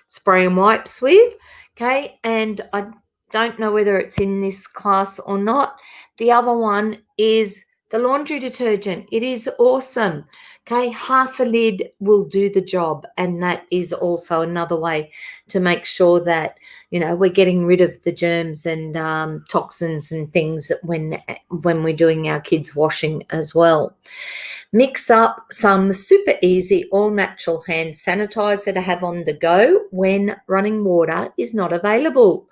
spray and wipes with, okay? And I don't know whether it's in this class or not. The other one is the laundry detergent. It is awesome, okay? Half a lid will do the job, and that is also another way to make sure that, you know, we're getting rid of the germs and toxins and things when we're doing our kids' washing as well. Mix up some super easy all-natural hand sanitizer to have on the go when running water is not available.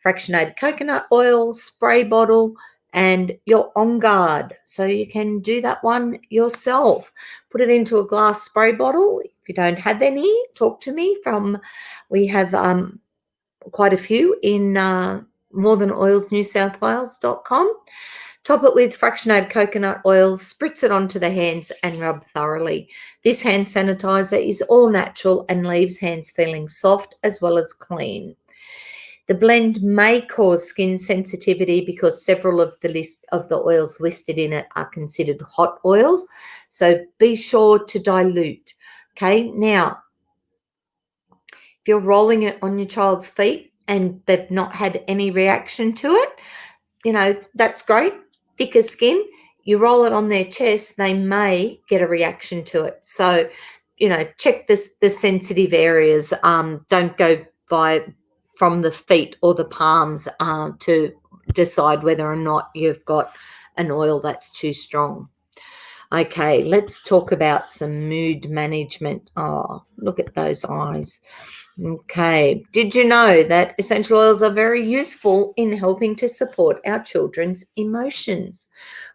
Fractionated coconut oil, spray bottle, and your On Guard. So you can do that one yourself. Put it into a glass spray bottle. If you don't have any, talk to me. We have quite a few in morethan oilsnewsouthwales.com. Top it with fractionated coconut oil, spritz it onto the hands and rub thoroughly. This hand sanitizer is all natural and leaves hands feeling soft as well as clean. The blend may cause skin sensitivity because several of the list of the oils listed in it are considered hot oils. So be sure to dilute. Okay, now if you're rolling it on your child's feet and they've not had any reaction to it, that's great. Thicker skin, you roll it on their chest, they may get a reaction to it. So, check the sensitive areas. Don't go from the feet or the palms to decide whether or not you've got an oil that's too strong. Okay, let's talk about some mood management. Oh, look at those eyes. Okay, did you know that essential oils are very useful in helping to support our children's emotions?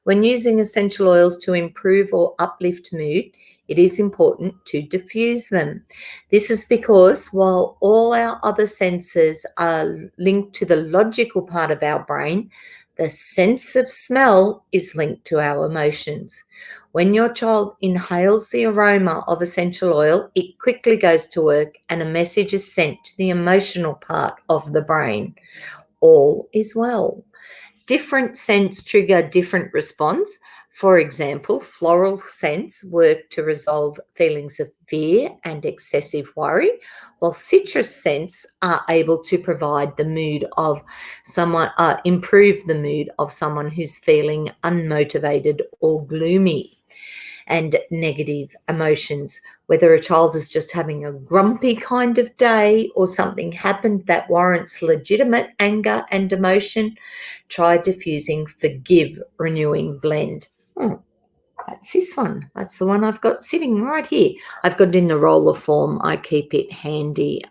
When using essential oils to improve or uplift mood, it is important to diffuse them. This is because while all our other senses are linked to the logical part of our brain, the sense of smell is linked to our emotions. When your child inhales the aroma of essential oil, it quickly goes to work and a message is sent to the emotional part of the brain. All is well. Different scents trigger different response. For example, floral scents work to resolve feelings of fear and excessive worry, while citrus scents are able to provide the mood of someone, improve the mood of someone who's feeling unmotivated or gloomy. And negative emotions, whether a child is just having a grumpy kind of day or something happened that warrants legitimate anger and emotion, try diffusing Forgive Renewing Blend. That's this one. That's the one I've got sitting right here. I've got it in the roller form. I keep it handy.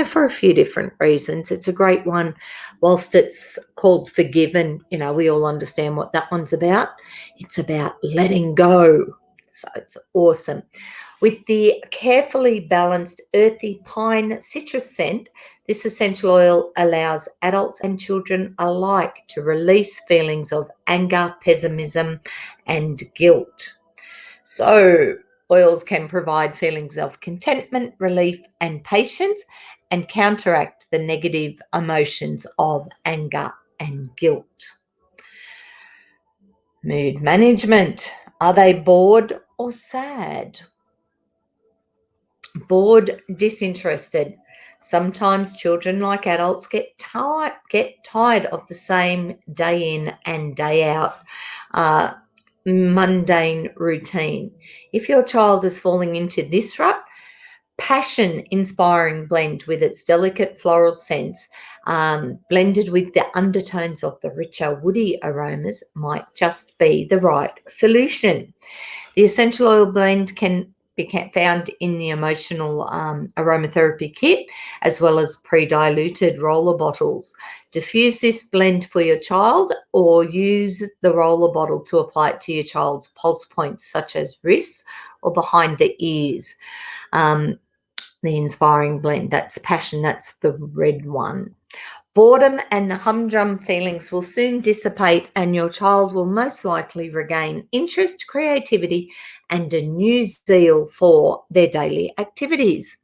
For a few different reasons. It's a great one. Whilst it's called Forgiven, we all understand what that one's about. It's about letting go. So it's awesome. With the carefully balanced earthy pine citrus scent, this essential oil allows adults and children alike to release feelings of anger, pessimism, and guilt. So oils can provide feelings of contentment, relief, and patience, and counteract the negative emotions of anger and guilt. Mood management. Are they bored or sad? Bored, disinterested. Sometimes children, like adults, get tired of the same day in and day out mundane routine. If your child is falling into this rut, Passion Inspiring Blend with its delicate floral scents, blended with the undertones of the richer woody aromas, might just be the right solution. The essential oil blend can be found in the emotional aromatherapy kit, as well as pre-diluted roller bottles. Diffuse this blend for your child or use the roller bottle to apply it to your child's pulse points, such as wrists or behind the ears. The Inspiring Blend, that's Passion, that's the red one. Boredom and the humdrum feelings will soon dissipate and your child will most likely regain interest, creativity, and a new zeal for their daily activities.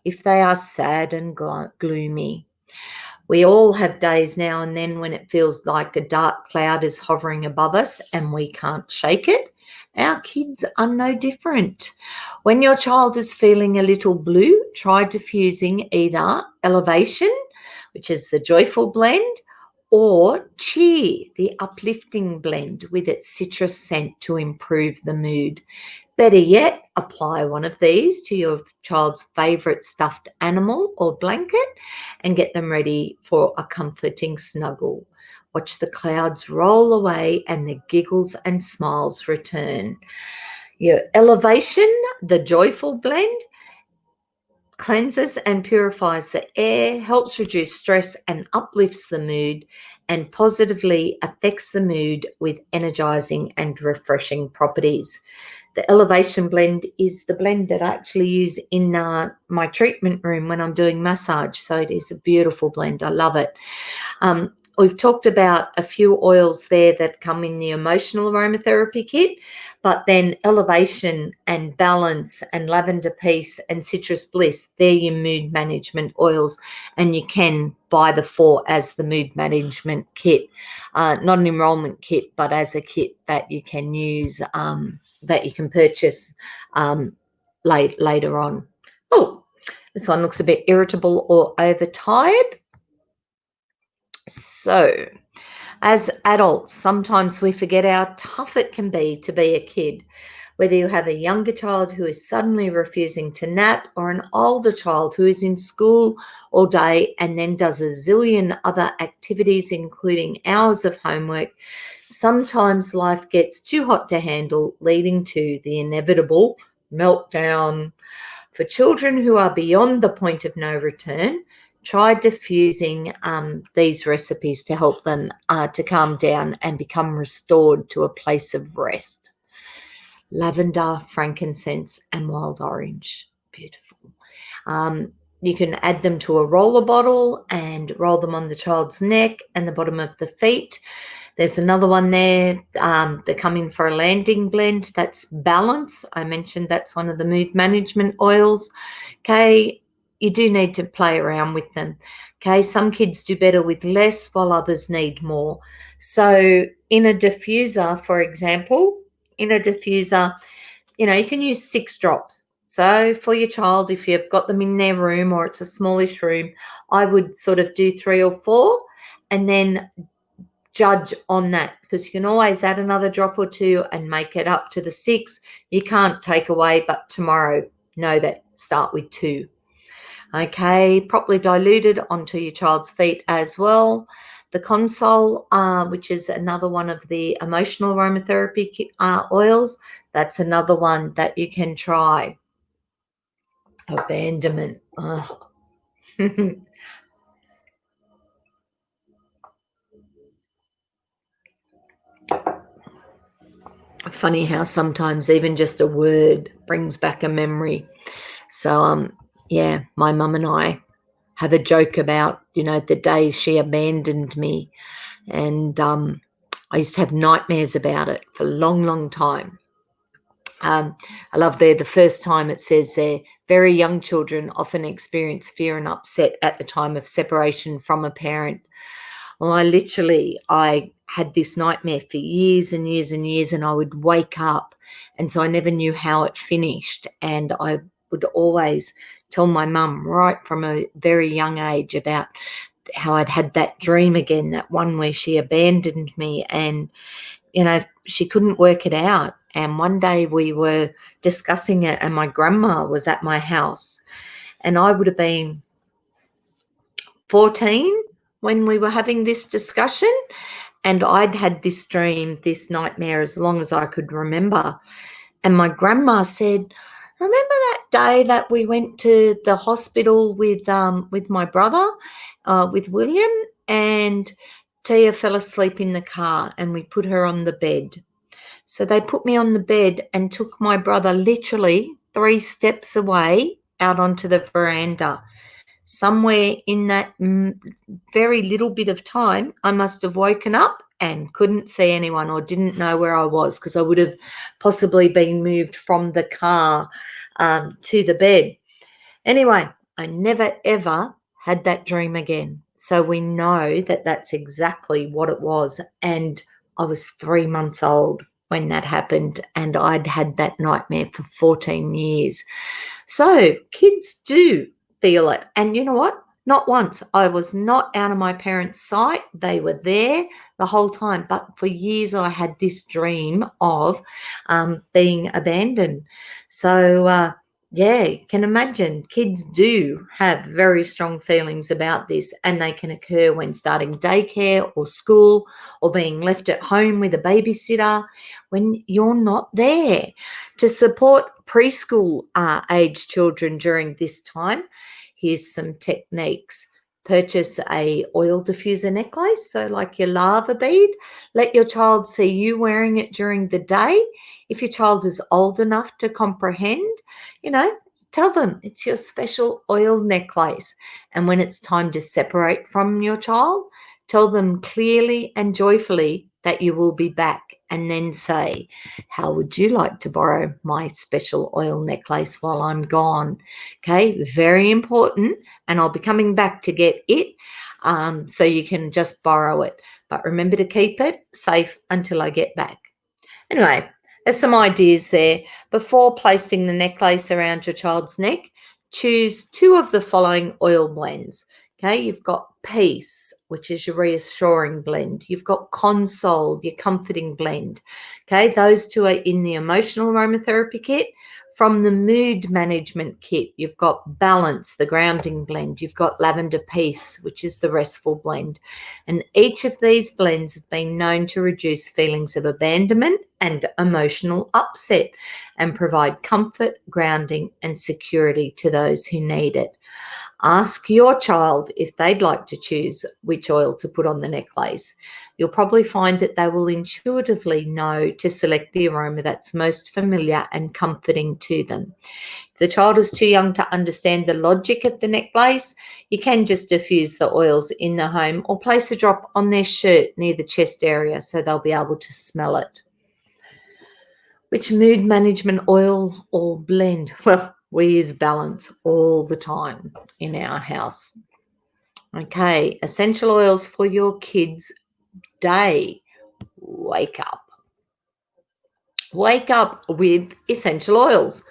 If they are sad and gloomy, we all have days now and then when it feels like a dark cloud is hovering above us and we can't shake it. Our kids are no different. When your child is feeling a little blue, try diffusing either Elevation, which is the joyful blend, or Cheer, the uplifting blend with its citrus scent to improve the mood. Better yet, apply one of these to your child's favourite stuffed animal or blanket and get them ready for a comforting snuggle. Watch the clouds roll away and the giggles and smiles return. Your Elevation, the joyful blend, cleanses and purifies the air, helps reduce stress and uplifts the mood, and positively affects the mood with energizing and refreshing properties. The Elevation blend is the blend that I actually use in my treatment room when I'm doing massage. So it is a beautiful blend. I love it. We've talked about a few oils there that come in the emotional aromatherapy kit, but then Elevation and Balance and Lavender Peace and Citrus Bliss, they're your mood management oils, and you can buy the 4 as the mood management kit, not an enrollment kit, but as a kit that you can use, that you can purchase later on. Oh, this one looks a bit irritable or overtired. So, as adults, sometimes we forget how tough it can be to be a kid. Whether you have a younger child who is suddenly refusing to nap or an older child who is in school all day and then does a zillion other activities, including hours of homework, sometimes life gets too hot to handle, leading to the inevitable meltdown. For children who are beyond the point of no return, try diffusing these recipes to help them to calm down and become restored to a place of rest. Lavender, frankincense, and wild orange. Beautiful. You can add them to a roller bottle and roll them on the child's neck and the bottom of the feet. There's another one there. They're coming for a landing blend. That's Balance. I mentioned that's one of the mood management oils. Okay, you do need to play around with them. Okay, some kids do better with less while others need more. So in a diffuser, for example, you can use 6 drops. So for your child, if you've got them in their room or it's a smallish room, I would sort of do 3 or 4 and then judge on that, because you can always add another drop or 2 and make it up to the 6. You can't take away, but tomorrow know that start with 2. Okay, properly diluted onto your child's feet as well. The Console, which is another one of the emotional aromatherapy oils, that's another one that you can try. Abandonment. Funny how sometimes even just a word brings back a memory. So, yeah, my mum and I have a joke about, the day she abandoned me. And I used to have nightmares about it for a long, long time. I love there the first time it says there, very young children often experience fear and upset at the time of separation from a parent. Well, I had this nightmare for years and years and years, and I would wake up, and so I never knew how it finished. And I would always tell my mum right from a very young age about how I'd had that dream again, that one where she abandoned me, and she couldn't work it out. And one day we were discussing it, and my grandma was at my house, and I would have been 14 when we were having this discussion, and I'd had this dream, this nightmare, as long as I could remember. And my grandma said, "Remember that day that we went to the hospital with my brother, with William, and Tia fell asleep in the car and we put her on the bed." So they put me on the bed and took my brother literally 3 steps away out onto the veranda. Somewhere in that very little bit of time, I must have woken up and couldn't see anyone or didn't know where I was, because I would have possibly been moved from the car to the bed. Anyway, I never, ever had that dream again. So we know that that's exactly what it was. And I was 3 months old when that happened, and I'd had that nightmare for 14 years. So kids do feel it. And you know what? Not once. I was not out of my parents' sight. They were there the whole time. But for years, I had this dream of being abandoned. So, yeah, you can imagine kids do have very strong feelings about this, and they can occur when starting daycare or school or being left at home with a babysitter when you're not there. To support preschool age children during this time, here's some techniques. Purchase a oil diffuser necklace, so like your lava bead. Let your child see you wearing it during the day. If your child is old enough to comprehend, tell them it's your special oil necklace. And when it's time to separate from your child, Tell them clearly and joyfully that you will be back, and then say, how would you like to borrow my special oil necklace while I'm gone? Okay, very important. And I'll be coming back to get it, so you can just borrow it. But remember to keep it safe until I get back. Anyway, there's some ideas there. Before placing the necklace around your child's neck, choose 2 of the following oil blends. Okay, you've got Peace, which is your reassuring blend. You've got Console, your comforting blend. Okay, those 2 are in the emotional aromatherapy kit. From the mood management kit, you've got Balance, the grounding blend. You've got Lavender Peace, which is the restful blend. And each of these blends have been known to reduce feelings of abandonment and emotional upset and provide comfort, grounding, and security to those who need it. Ask your child if they'd like to choose which oil to put on the necklace. You'll probably find that they will intuitively know to select the aroma that's most familiar and comforting to them. If the child is too young to understand the logic of the necklace, you can just diffuse the oils in the home or place a drop on their shirt near the chest area so they'll be able to smell it. Which mood management oil or blend? Well, we use Balance all the time in our house. Okay, essential oils for your kids' day. Wake up. Wake up with essential oils.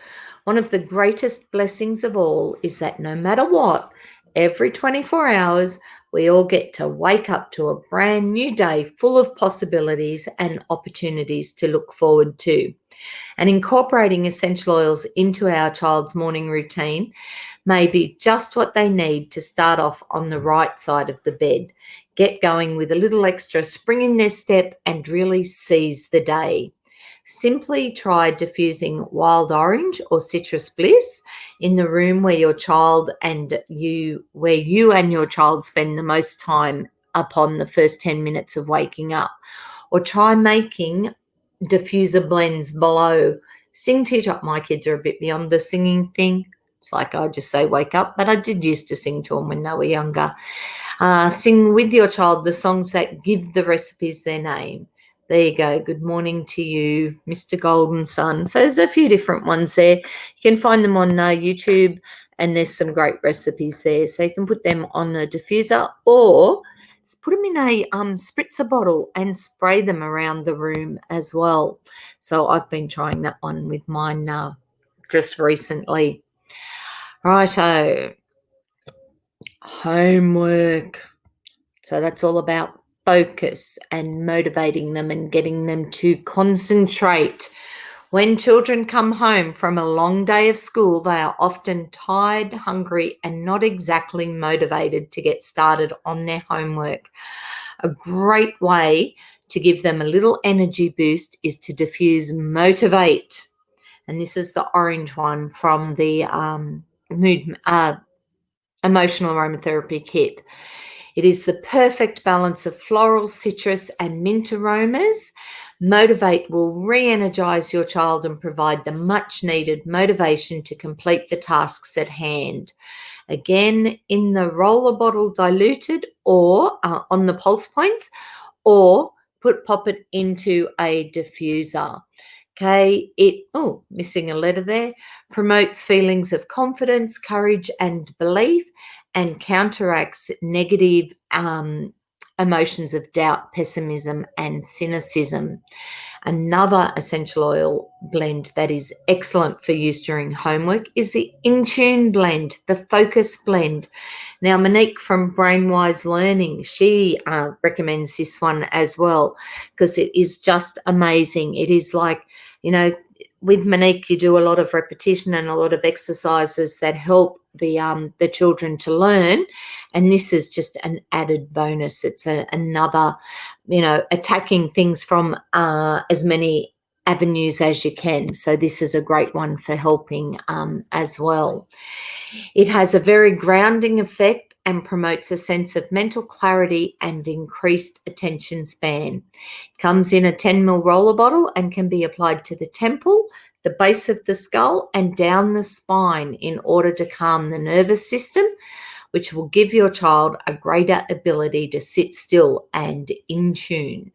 One of the greatest blessings of all is that no matter what, every 24 hours, we all get to wake up to a brand new day full of possibilities and opportunities to look forward to. And incorporating essential oils into our child's morning routine may be just what they need to start off on the right side of the bed, get going with a little extra spring in their step, and really seize the day. Simply try diffusing wild orange or citrus bliss in the room where you and your child spend the most time upon the first 10 minutes of waking up. Or try making diffuser blends below. Sing to your child. My kids are a bit beyond the singing thing. It's like I just say wake up, but I did used to sing to them when they were younger. Sing with your child the songs that give the recipes their name. There you go. Good morning to you, Mr. Golden Sun. So there's a few different ones there. You can find them on YouTube, and there's some great recipes there. So you can put them on a diffuser or put them in a spritzer bottle and spray them around the room as well. So I've been trying that one with mine just recently. Righto. Homework. So that's all about focus and motivating them and getting them to concentrate. When children come home from a long day of school, they are often tired, hungry, and not exactly motivated to get started on their homework. A great way to give them a little energy boost is to diffuse Motivate. And this is the orange one from the emotional aromatherapy kit. It is the perfect balance of floral, citrus, and mint aromas. Motivate will re-energize your child and provide the much-needed motivation to complete the tasks at hand. Again, in the roller bottle diluted or on the pulse points, or pop it into a diffuser. Okay, missing a letter there, promotes feelings of confidence, courage, and belief, and counteracts negative emotions of doubt, pessimism, and cynicism. Another essential oil blend that is excellent for use during homework is the InTune blend, the Focus blend. Now, Monique from Brainwise Learning, she recommends this one as well because it is just amazing. It is like, with Monique, you do a lot of repetition and a lot of exercises that help the children to learn, and this is just an added bonus. It's another, attacking things from as many avenues as you can. So this is a great one for helping as well. It has a very grounding effect and promotes a sense of mental clarity and increased attention span. Comes in a 10 ml roller bottle and can be applied to the temple, the base of the skull, and down the spine in order to calm the nervous system. which will give your child a greater ability to sit still and in tune.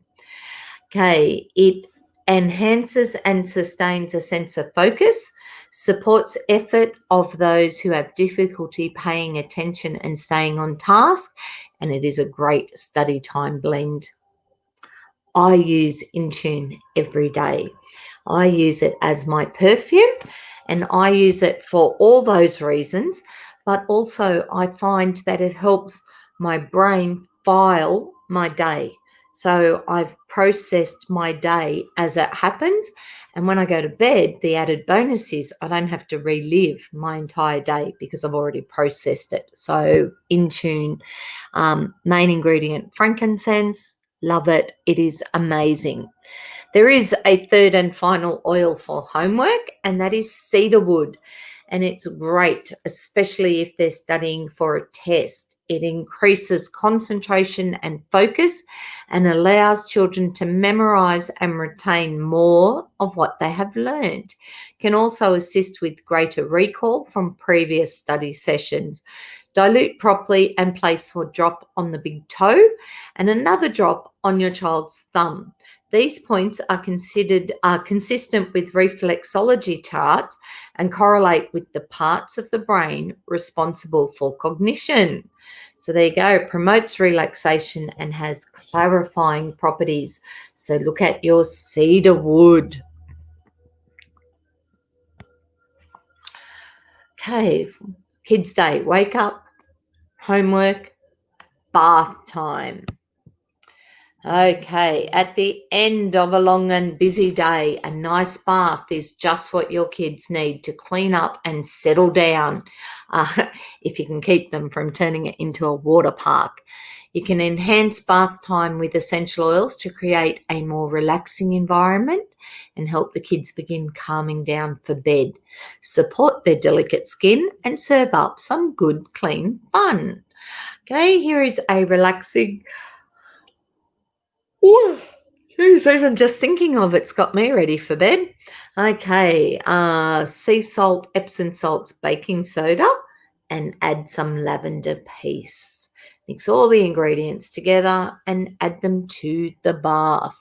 Okay, it enhances and sustains a sense of focus, supports effort of those who have difficulty paying attention and staying on task, and it is a great study time blend. I use Intune every day. I use it as my perfume, and I use it for all those reasons, but also I find that it helps my brain file my day. So I've processed my day as it happens, and when I go to bed, the added bonus is I don't have to relive my entire day because I've already processed it. So Intune, main ingredient frankincense, love it. It is amazing. There is a third and final oil for homework, and that is cedarwood. And it's great, especially if they're studying for a test. It increases concentration and focus and allows children to memorize and retain more of what they have learned. Can also assist with greater recall from previous study sessions. Dilute properly and place a drop on the big toe and another drop on your child's thumb. These points are consistent with reflexology charts and correlate with the parts of the brain responsible for cognition. So there you go. It promotes relaxation and has clarifying properties. So look at your cedarwood. Okay, kids' day. Wake up, homework, bath time. Okay, at the end of a long and busy day, a nice bath is just what your kids need to clean up and settle down, if you can keep them from turning it into a water park. You can enhance bath time with essential oils to create a more relaxing environment and help the kids begin calming down for bed, support their delicate skin, and serve up some good, clean fun. Okay, here is a relaxing... Ooh, geez, even just thinking of it's got me ready for bed. Okay, sea salt, Epsom salts, baking soda, and add some lavender peace. Mix all the ingredients together and add them to the bath.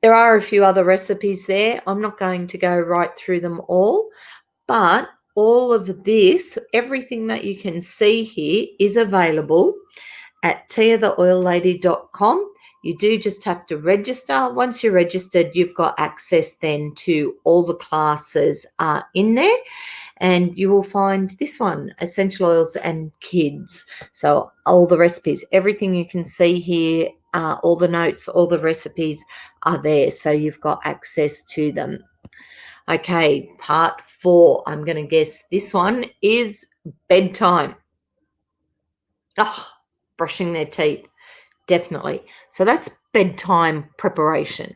There are a few other recipes there. I'm not going to go right through them all, but all of this, everything that you can see here is available at tiatheoillady.com. You do just have to register. Once you're registered, you've got access then to all the classes in there, and you will find this one, Essential Oils and Kids. So all the recipes, everything you can see here, all the notes, all the recipes are there, so you've got access to them. Okay, part 4. I'm going to guess this one is bedtime. Brushing their teeth. Definitely. So that's bedtime preparation.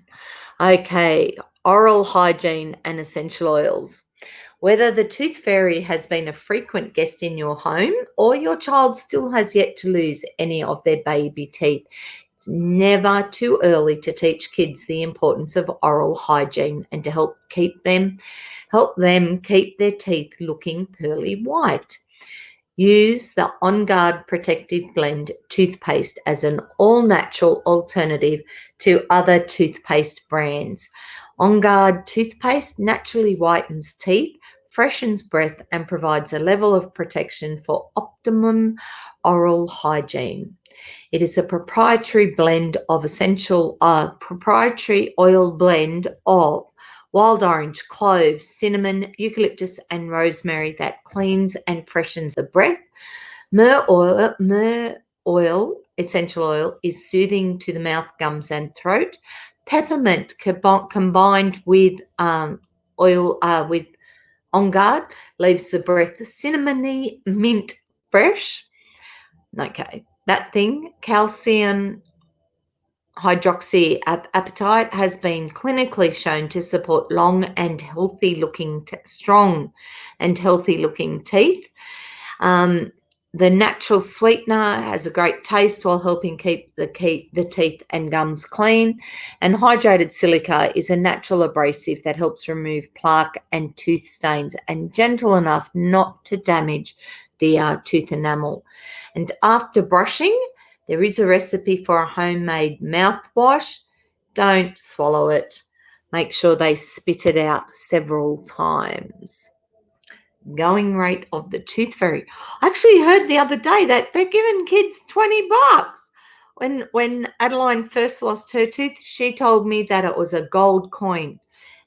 Okay, oral hygiene and essential oils. Whether the tooth fairy has been a frequent guest in your home or your child still has yet to lose any of their baby teeth, it's never too early to teach kids the importance of oral hygiene and to help them keep their teeth looking pearly white. Use the On Guard Protective Blend toothpaste as an all-natural alternative to other toothpaste brands. On Guard toothpaste naturally whitens teeth, freshens breath, and provides a level of protection for optimum oral hygiene. It is a proprietary oil blend of wild orange, cloves, cinnamon, eucalyptus, and rosemary that cleans and freshens the breath. Myrrh oil, essential oil, is soothing to the mouth, gums, and throat. Peppermint combined with with On Guard leaves the breath cinnamony, mint fresh. Okay, that thing, calcium hydroxyapatite, has been clinically shown to support strong and healthy looking teeth. The natural sweetener has a great taste while helping keep the teeth and gums clean. And hydrated silica is a natural abrasive that helps remove plaque and tooth stains and gentle enough not to damage the tooth enamel. And after brushing, there is a recipe for a homemade mouthwash. Don't swallow it. Make sure they spit it out several times. Going rate of the tooth fairy. I actually heard the other day that they're giving kids $20. When Adeline first lost her tooth, she told me that it was a gold coin.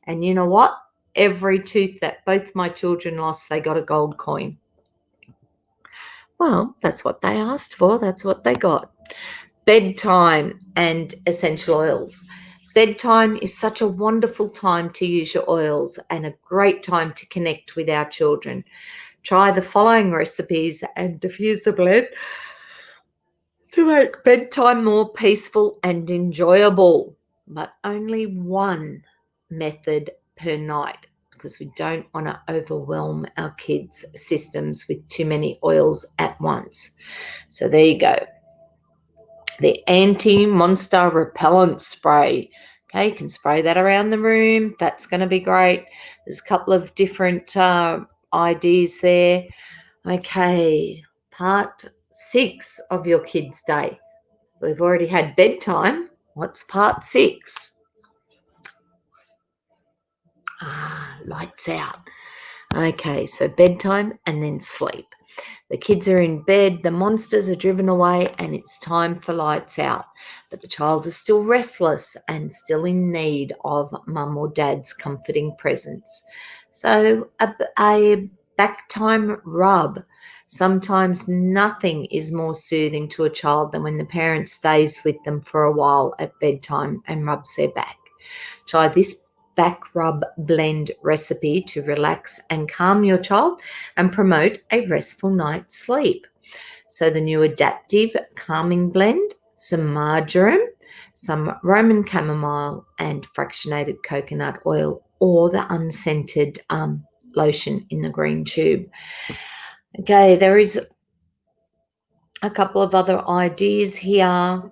And you know what? Every tooth that both my children lost, they got a gold coin. Well, that's what they asked for. That's what they got. Bedtime and essential oils. Bedtime is such a wonderful time to use your oils and a great time to connect with our children. Try the following recipes and diffuse the blend to make bedtime more peaceful and enjoyable, but only one method per night because we don't want to overwhelm our kids' systems with too many oils at once. So there you go. The anti-monster repellent spray. Okay, you can spray that around the room. That's going to be great. There's a couple of different ideas there. Okay, part 6 of your kids' day. We've already had bedtime. What's part 6? Lights out. Okay, so bedtime and then sleep. The kids are in bed, the monsters are driven away, and it's time for lights out. But the child is still restless and still in need of mum or dad's comforting presence. So a back time rub. Sometimes nothing is more soothing to a child than when the parent stays with them for a while at bedtime and rubs their back. Try this back rub blend recipe to relax and calm your child and promote a restful night's sleep. So the new adaptive calming blend, some marjoram, some Roman chamomile and fractionated coconut oil, or the unscented lotion in the green tube. Okay, there is a couple of other ideas here,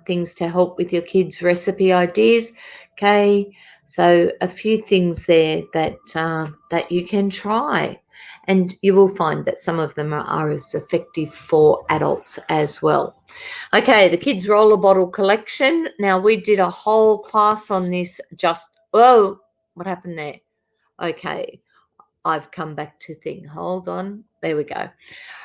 things to help with your kids' recipe ideas. Okay, so a few things there that you can try, and you will find that some of them are as effective for adults as well. Okay, the kids' roller bottle collection. Now, we did a whole class on this what happened there? Okay, I've come back to thing. Hold on. There we go.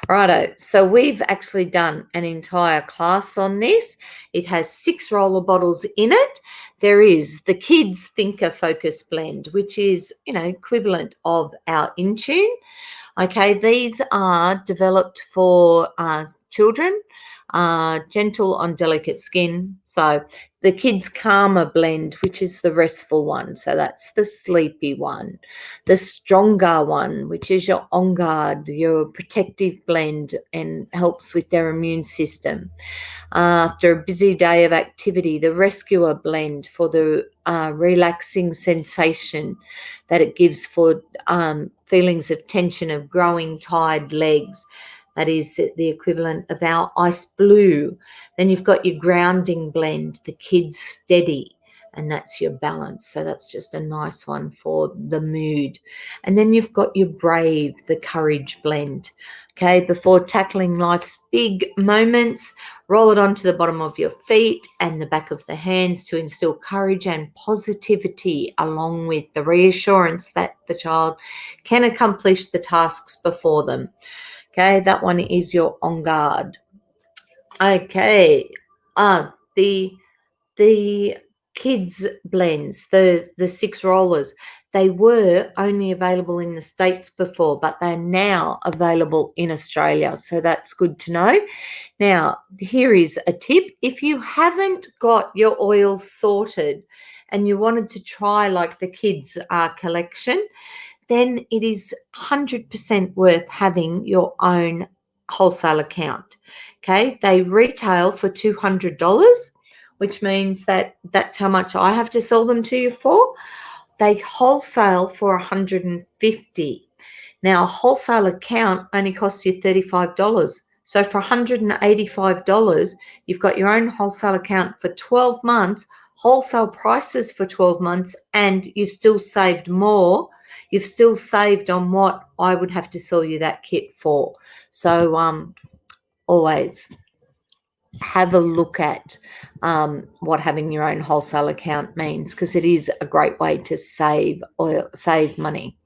Righto. So we've actually done an entire class on this. It has 6 roller bottles in it. There is the Kids Thinker Focus Blend, which is, equivalent of our Intune. Okay, these are developed for children, gentle on delicate skin. So the Kids Calmer Blend, which is the restful one. So that's the sleepy one. The Stronger one, which is your On Guard, your protective blend and helps with their immune system. After a busy day of activity, the Rescuer blend for the relaxing sensation that it gives for feelings of tension of growing tired legs. That is the equivalent of our Ice Blue. Then you've got your grounding blend, the Kids Steady, and that's your balance. So that's just a nice one for the mood. And then you've got your Brave, the Courage blend. Okay, before tackling life's big moments, roll it onto the bottom of your feet and the back of the hands to instill courage and positivity, along with the reassurance that the child can accomplish the tasks before them. Okay, that one is your On Guard. Okay, the kids blends, the 6 rollers, they were only available in the States before, but they're now available in Australia. So that's good to know. Now, here is a tip. If you haven't got your oils sorted and you wanted to try like the kids collection, then it is 100% worth having your own wholesale account. Okay, they retail for $200, which means that that's how much I have to sell them to you for. They wholesale for $150. Now, a wholesale account only costs you $35. So for $185, you've got your own wholesale account for 12 months, wholesale prices for 12 months, and you've still saved more you've still saved on what I would have to sell you that kit for. So always have a look at what having your own wholesale account means, because it is a great way to save money.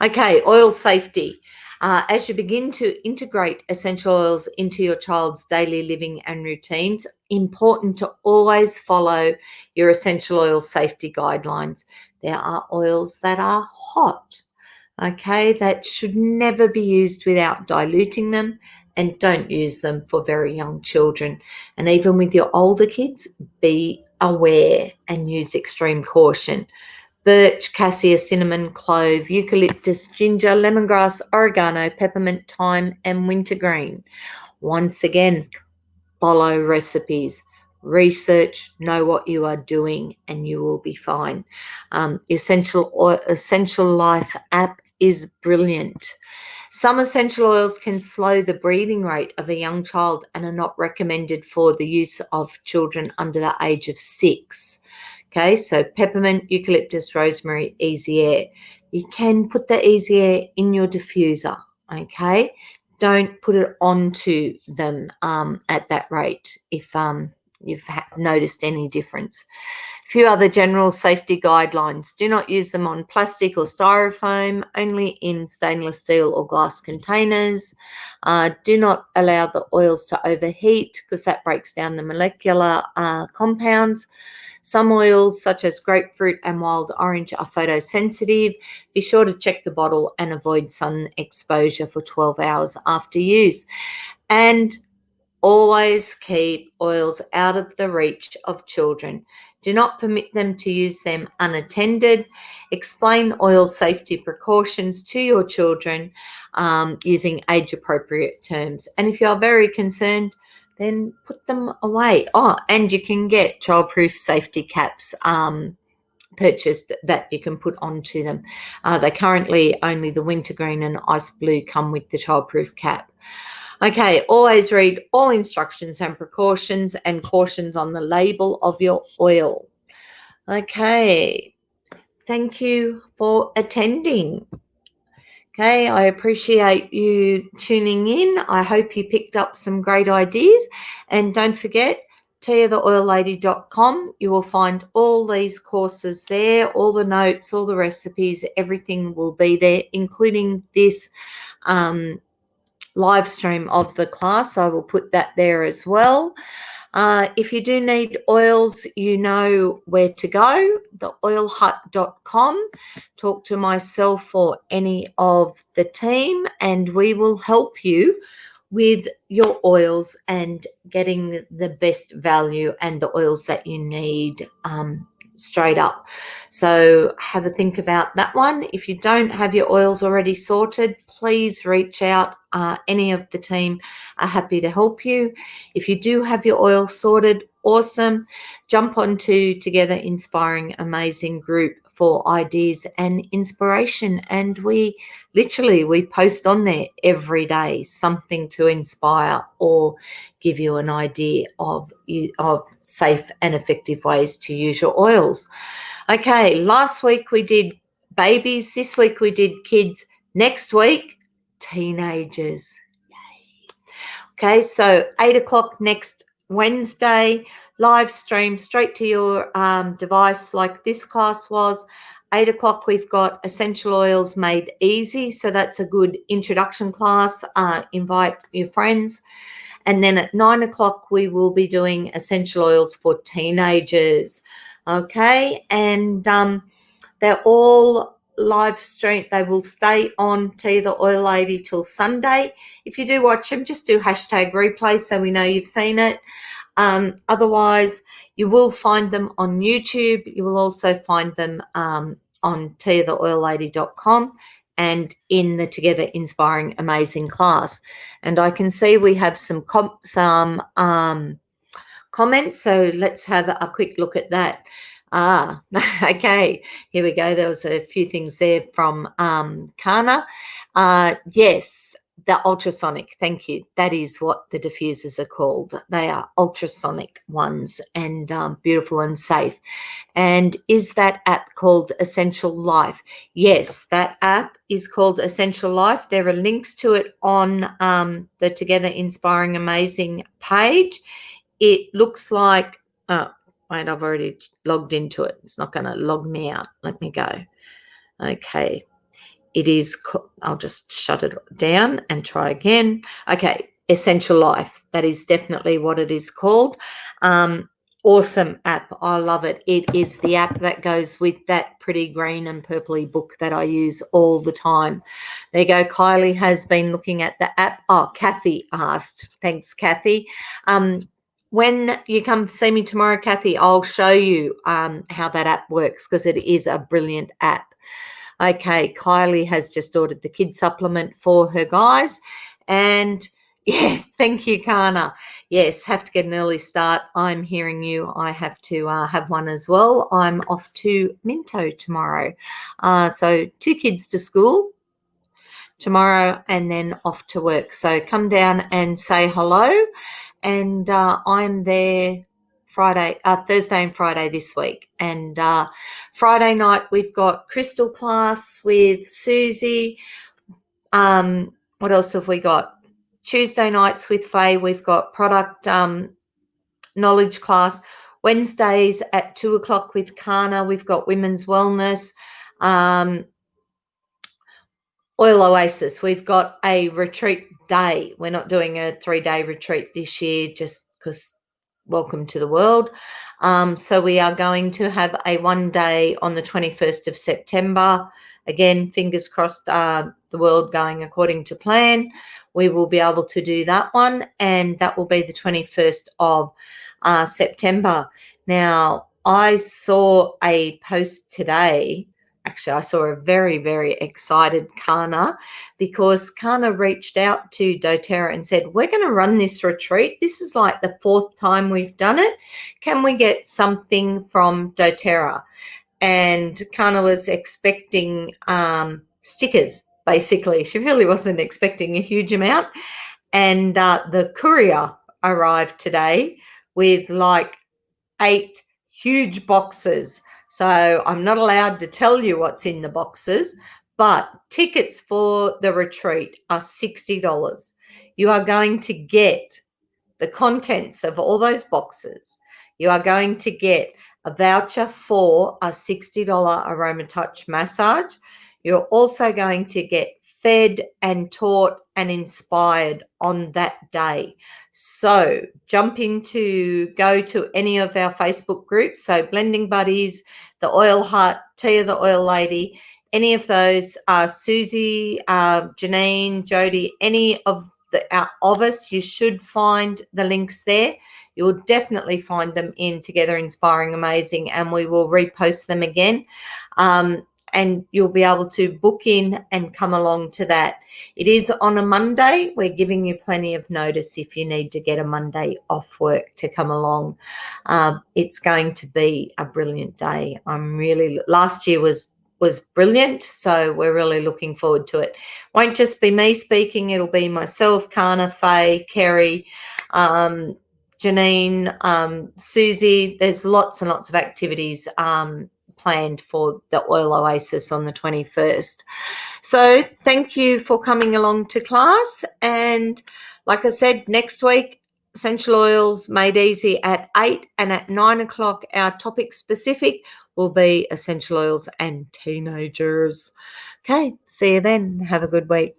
Okay, oil safety. As you begin to integrate essential oils into your child's daily living and routines, important to always follow your essential oil safety guidelines. There are oils that are hot, okay, that should never be used without diluting them, and don't use them for very young children. And even with your older kids, be aware and use extreme caution. Birch, cassia, cinnamon, clove, eucalyptus, ginger, lemongrass, oregano, peppermint, thyme, and wintergreen. Once again, follow recipes, research, know what you are doing, and you will be fine. Essential Life app is brilliant. Some essential oils can slow the breathing rate of a young child and are not recommended for the use of children under the age of 6. Okay, so peppermint, eucalyptus, rosemary, easy air. You can put the easy air in your diffuser, okay? Don't put it onto them at that rate if you've noticed any difference. A few other general safety guidelines. Do not use them on plastic or styrofoam, only in stainless steel or glass containers. Do not allow the oils to overheat, because that breaks down the molecular compounds. Some oils, such as grapefruit and wild orange, are photosensitive. Be sure to check the bottle and avoid sun exposure for 12 hours after use. And always keep oils out of the reach of children. Do not permit them to use them unattended. Explain oil safety precautions to your children using age-appropriate terms. And if you are very concerned, then put them away. Oh, and you can get childproof safety caps purchased that you can put onto them. They currently, only the wintergreen and ice blue come with the childproof cap. Okay, always read all instructions and precautions and cautions on the label of your oil. Okay, thank you for attending. Okay, I appreciate you tuning in. I hope you picked up some great ideas. And don't forget, tiatheoillady.com. You will find all these courses there, all the notes, all the recipes, everything will be there, including this live stream of the class. I will put that there as well. If you do need oils, you know where to go, theoilhut.com. Talk to myself or any of the team, and we will help you with your oils and getting the best value and the oils that you need straight up. So have a think about that one. If you don't have your oils already sorted, please reach out. Any of the team are happy to help you. If you do have your oil sorted, awesome. Jump onto Together Inspiring Amazing group for ideas and inspiration, and we post on there every day something to inspire or give you an idea of safe and effective ways to use your oils. Okay, last week we did babies, this week we did kids, next week teenagers. Yay. Okay, so 8 o'clock next Wednesday, live stream straight to your device like this class was. 8 o'clock, we've got Essential Oils Made Easy. So that's a good introduction class. Invite your friends. And then at 9 o'clock, we will be doing Essential Oils for Teenagers. Okay, and they're all live stream. They will stay on Tea the Oil Lady till Sunday. If you do watch them, just do #replay so we know you've seen it. Otherwise, you will find them on YouTube. You will also find them on tiatheoillady.com and in the Together Inspiring Amazing class. And I can see we have some comments, so let's have a quick look at that. Okay, here we go. There was a few things there from Kana. Yes, the ultrasonic, thank you. That is what the diffusers are called. They are ultrasonic ones, and beautiful and safe. And is that app called Essential Life? Yes, that app is called Essential Life. There are links to it on the Together Inspiring Amazing page. It looks like, oh, wait, I've already logged into it. It's not going to log me out. Let me go. Okay. It is, I'll just shut it down and try again. Okay, Essential Life. That is definitely what it is called. Awesome app. I love it. It is the app that goes with that pretty green and purpley book that I use all the time. There you go. Kylie has been looking at the app. Oh, Kathy asked. Thanks, Kathy. When you come see me tomorrow, Kathy, I'll show you how that app works, because it is a brilliant app. Okay, Kylie has just ordered the kid supplement for her guys. And yeah, thank you, Kana. Yes, have to get an early start. I'm hearing you. I have to have one as well. I'm off to Minto tomorrow. So 2 kids to school tomorrow and then off to work. So come down and say hello. And I'm there Thursday and Friday this week. And Friday night we've got crystal class with Susie. What else have we got? Tuesday nights with Faye, we've got product knowledge class. Wednesdays at 2:00 with Kana, we've got women's wellness. Oil Oasis, we've got a retreat day. We're not doing a 3-day retreat this year just because welcome to the world. So we are going to have a 1-day on the 21st of September. Again, fingers crossed, the world going according to plan. We will be able to do that one, and that will be the 21st of September. Now, I saw a post today. Actually, I saw a very, very excited Kana, because Kana reached out to doTERRA and said, we're going to run this retreat. This is like the 4th time we've done it. Can we get something from doTERRA? And Kana was expecting stickers, basically. She really wasn't expecting a huge amount. And the courier arrived today with like 8 huge boxes. So I'm not allowed to tell you what's in the boxes, but tickets for the retreat are $60. You are going to get the contents of all those boxes. You are going to get a voucher for a $60 AromaTouch massage. You're also going to get fed and taught and inspired on that day. So go to any of our Facebook groups. So Blending Buddies, the Oil Hut, Tia the Oil Lady, any of those, Susie, Janine, Jody, any of us, you should find the links there. You will definitely find them in Together Inspiring Amazing, and we will repost them again. And you'll be able to book in and come along to that. It is on a Monday. We're giving you plenty of notice if you need to get a Monday off work to come along. It's going to be a brilliant day. Last year was brilliant, so we're really looking forward to it. Won't just be me speaking, it'll be myself, Kana, Faye, Kerry, Janine, Susie. There's lots and lots of activities planned for the Oil Oasis on the 21st. So thank you for coming along to class. And like I said, next week, essential oils made easy at 8, and at 9:00, our topic specific will be essential oils and teenagers. Okay, see you then. Have a good week.